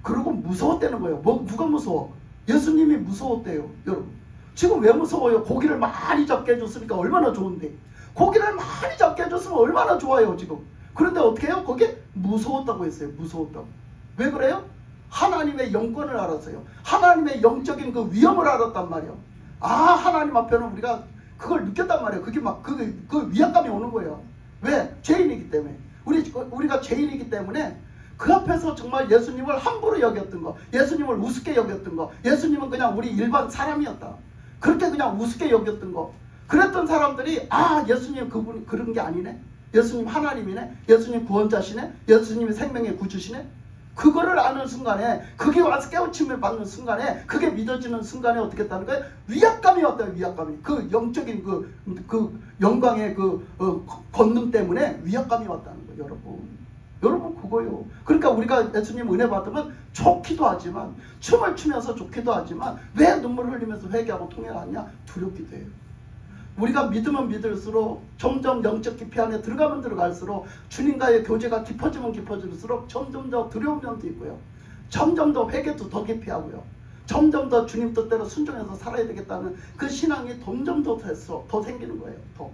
그리고 무서웠다는 거예요. 누가 무서워? 예수님이 무서웠대요. 여러분 지금 왜 무서워요? 고기를 많이 잡게 해줬으니까 얼마나 좋은데. 고기를 많이 잡게 해줬으면 얼마나 좋아요 지금. 그런데 어떻게 해요? 거기에 무서웠다고 했어요. 무서웠다고. 왜 그래요? 하나님의 영권을 알았어요. 하나님의 영적인 그 위험을 알았단 말이에요. 하나님 앞에는 우리가 그걸 느꼈단 말이에요. 그게 막 그 위압감이 오는 거예요. 왜? 죄인이기 때문에. 우리가 죄인이기 때문에 그 앞에서 정말 예수님을 함부로 여겼던 거, 예수님을 우습게 여겼던 거, 예수님은 그냥 우리 일반 사람이었다. 그렇게 그냥 우습게 여겼던 거. 그랬던 사람들이 예수님 그분이 그런 게 아니네. 예수님 하나님이네. 예수님 구원자시네. 예수님이 생명의 구주시네. 그거를 아는 순간에, 그게 와서 깨우침을 받는 순간에, 그게 믿어지는 순간에 어떻게 했다는 거예요? 위압감이 왔다요. 위압감이. 그 영적인 그 영광의 권능 때문에 위압감이 왔다는 거예요. 여러분 그거요. 그러니까 우리가 예수님 은혜 받으면 좋기도 하지만, 춤을 추면서 좋기도 하지만 왜 눈물 흘리면서 회개하고 통회하냐? 두렵기도 해요. 우리가 믿으면 믿을수록 점점 영적 깊이 안에 들어가면 들어갈수록 주님과의 교제가 깊어지면 깊어질수록 점점 더 두려운 면도 있고요. 점점 더 회개도 더 깊이 하고요. 점점 더 주님 뜻대로 순종해서 살아야 되겠다는 그 신앙이 점점 더 생기는 거예요. 더.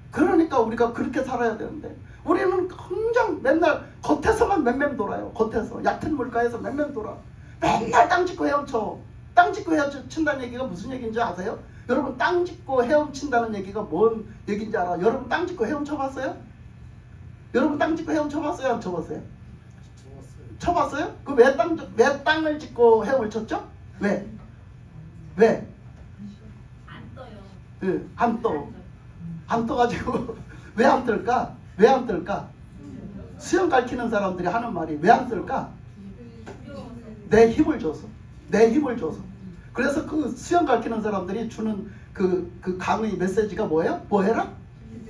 그러니까 우리가 그렇게 살아야 되는데 우리는 항상 맨날 겉에서만 맴맴 돌아요. 겉에서 얕은 물가에서 맴맴 돌아. 맨날 땅 짚고 헤엄쳐. 땅 짚고 헤엄친다는 얘기가 무슨 얘기인지 아세요? 여러분 땅 짚고 헤엄친다는 얘기가 뭔 얘기인지 알아? 여러분 땅 짚고 헤엄쳐 봤어요? 여러분 땅 짚고 헤엄쳐 봤어요? 안 쳐봤어요? 쳐봤어요? 그 왜 땅을 짚고 헤엄을 쳤죠? 왜? 안 떠요. 네, 안 떠. 안 떠가지고 왜 안 뜰까? 왜 안 뜰까? 수영 가르치는 사람들이 하는 말이 왜 안 뜰까? 내 힘을 줘서. 그래서 그 수영 가르치는 사람들이 주는 그 강의 메시지가 뭐예요? 뭐 해라?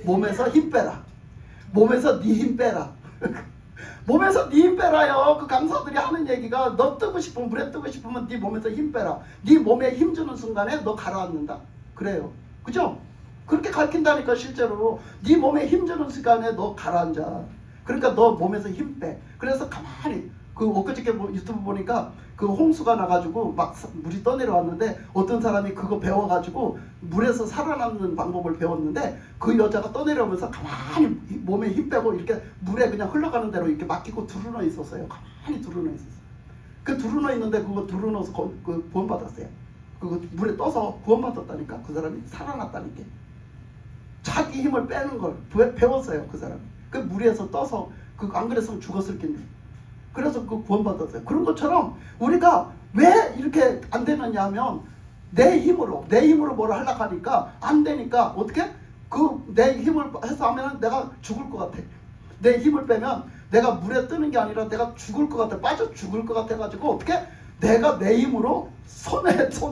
몸에서 힘 빼라. 몸에서 네 힘 빼라. 몸에서 네 힘 빼라요. 그 강사들이 하는 얘기가 너 뜨고 싶으면, 물에 뜨고 싶으면 네 몸에서 힘 빼라. 네 몸에 힘 주는 순간에 너 가라앉는다. 그래요. 그죠? 그렇게 가르친다니까. 실제로 네 몸에 힘 주는 순간에 너 가라앉아. 그러니까 너 몸에서 힘 빼. 그래서 가만히 엊그저께 유튜브 보니까 그 홍수가 나가지고 막 물이 떠내려왔는데 어떤 사람이 그거 배워가지고 물에서 살아남는 방법을 배웠는데 그 여자가 떠내려오면서 가만히 몸에 힘 빼고 이렇게 물에 그냥 흘러가는 대로 이렇게 맡기고 두루누워 있었어요. 가만히 두루누워 있었어요. 그 두루누워 있는데 그거 두루누워서 구원받았어요. 그거 물에 떠서 구원받았다니까. 그 사람이 살아났다니까. 자기 힘을 빼는 걸 배웠어요. 그 사람이. 그 물에서 떠서 안 그랬으면 죽었을 텐데. 그래서 그 구원받았어요. 그런 것처럼 우리가 왜 이렇게 안 되느냐 하면 내 힘으로 뭐를 하려고 하니까 안 되니까 어떻게? 내 힘을 해서 하면 내가 죽을 것 같아. 내 힘을 빼면 내가 물에 뜨는 게 아니라 내가 죽을 것 같아. 빠져 죽을 것 같아가지고 어떻게? 내가 내 힘으로 손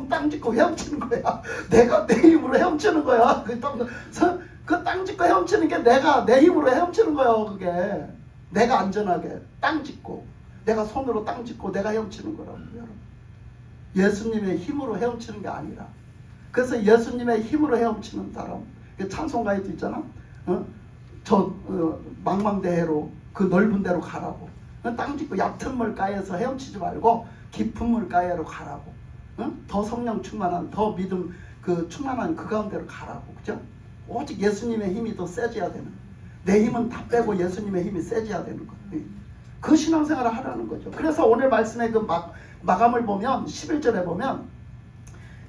땅 짚고 헤엄치는 거야. 내가 내 힘으로 헤엄치는 거야. 그 땅 짚고 헤엄치는 게 내가 내 힘으로 헤엄치는 거야. 그게. 내가 안전하게 땅 짚고 내가 손으로 땅 짚고 내가 헤엄치는 거라고요. 여러분. 예수님의 힘으로 헤엄치는 게 아니라. 그래서 예수님의 힘으로 헤엄치는 사람, 찬송가에도 있잖아. 망망대해로 그 넓은 데로 가라고. 땅 짚고 얕은 물가에서 헤엄치지 말고 깊은 물가에로 가라고. 더 성령 충만한, 더 믿음 충만한 그 가운데로 가라고. 그죠? 오직 예수님의 힘이 더 세져야 되는. 내 힘은 다 빼고 예수님의 힘이 세져야 되는 거예요. 그 신앙생활을 하라는 거죠. 그래서 오늘 말씀의 그 마감을 보면 11절에 보면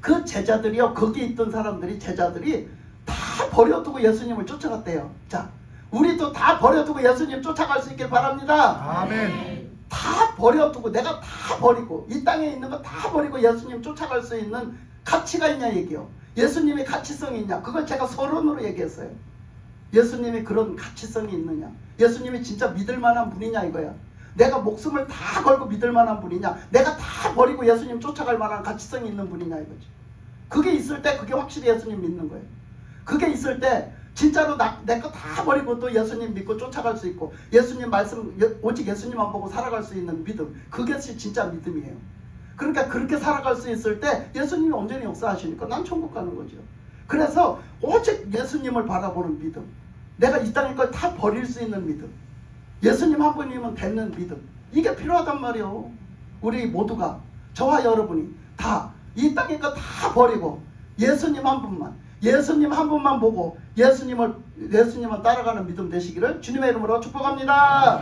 그 제자들이요, 거기 있던 사람들이, 제자들이 다 버려두고 예수님을 쫓아갔대요. 자, 우리도 다 버려두고 예수님 쫓아갈 수 있길 바랍니다. 아멘. 다 버려두고, 내가 다 버리고, 이 땅에 있는 거 다 버리고 예수님 쫓아갈 수 있는 가치가 있냐 얘기요. 예수님의 가치성이 있냐. 그걸 제가 서론으로 얘기했어요. 예수님이 그런 가치성이 있느냐. 예수님이 진짜 믿을 만한 분이냐 이거야. 내가 목숨을 다 걸고 믿을 만한 분이냐. 내가 다 버리고 예수님 쫓아갈 만한 가치성이 있는 분이냐 이거지. 그게 있을 때 그게 확실히 예수님 믿는 거예요. 그게 있을 때 진짜로 내 거 다 버리고 또 예수님 믿고 쫓아갈 수 있고, 예수님 말씀 오직 예수님만 보고 살아갈 수 있는 믿음, 그것이 진짜 믿음이에요. 그러니까 그렇게 살아갈 수 있을 때 예수님이 온전히 역사하시니까 난 천국 가는 거죠. 그래서 오직 예수님을 바라보는 믿음, 내가 이 땅의 걸 다 버릴 수 있는 믿음, 예수님 한 분이면 되는 믿음, 이게 필요하단 말이에요. 우리 모두가, 저와 여러분이 다 이 땅의 거 다 버리고 예수님 한 분만 보고 예수님을 따라가는 믿음 되시기를 주님의 이름으로 축복합니다.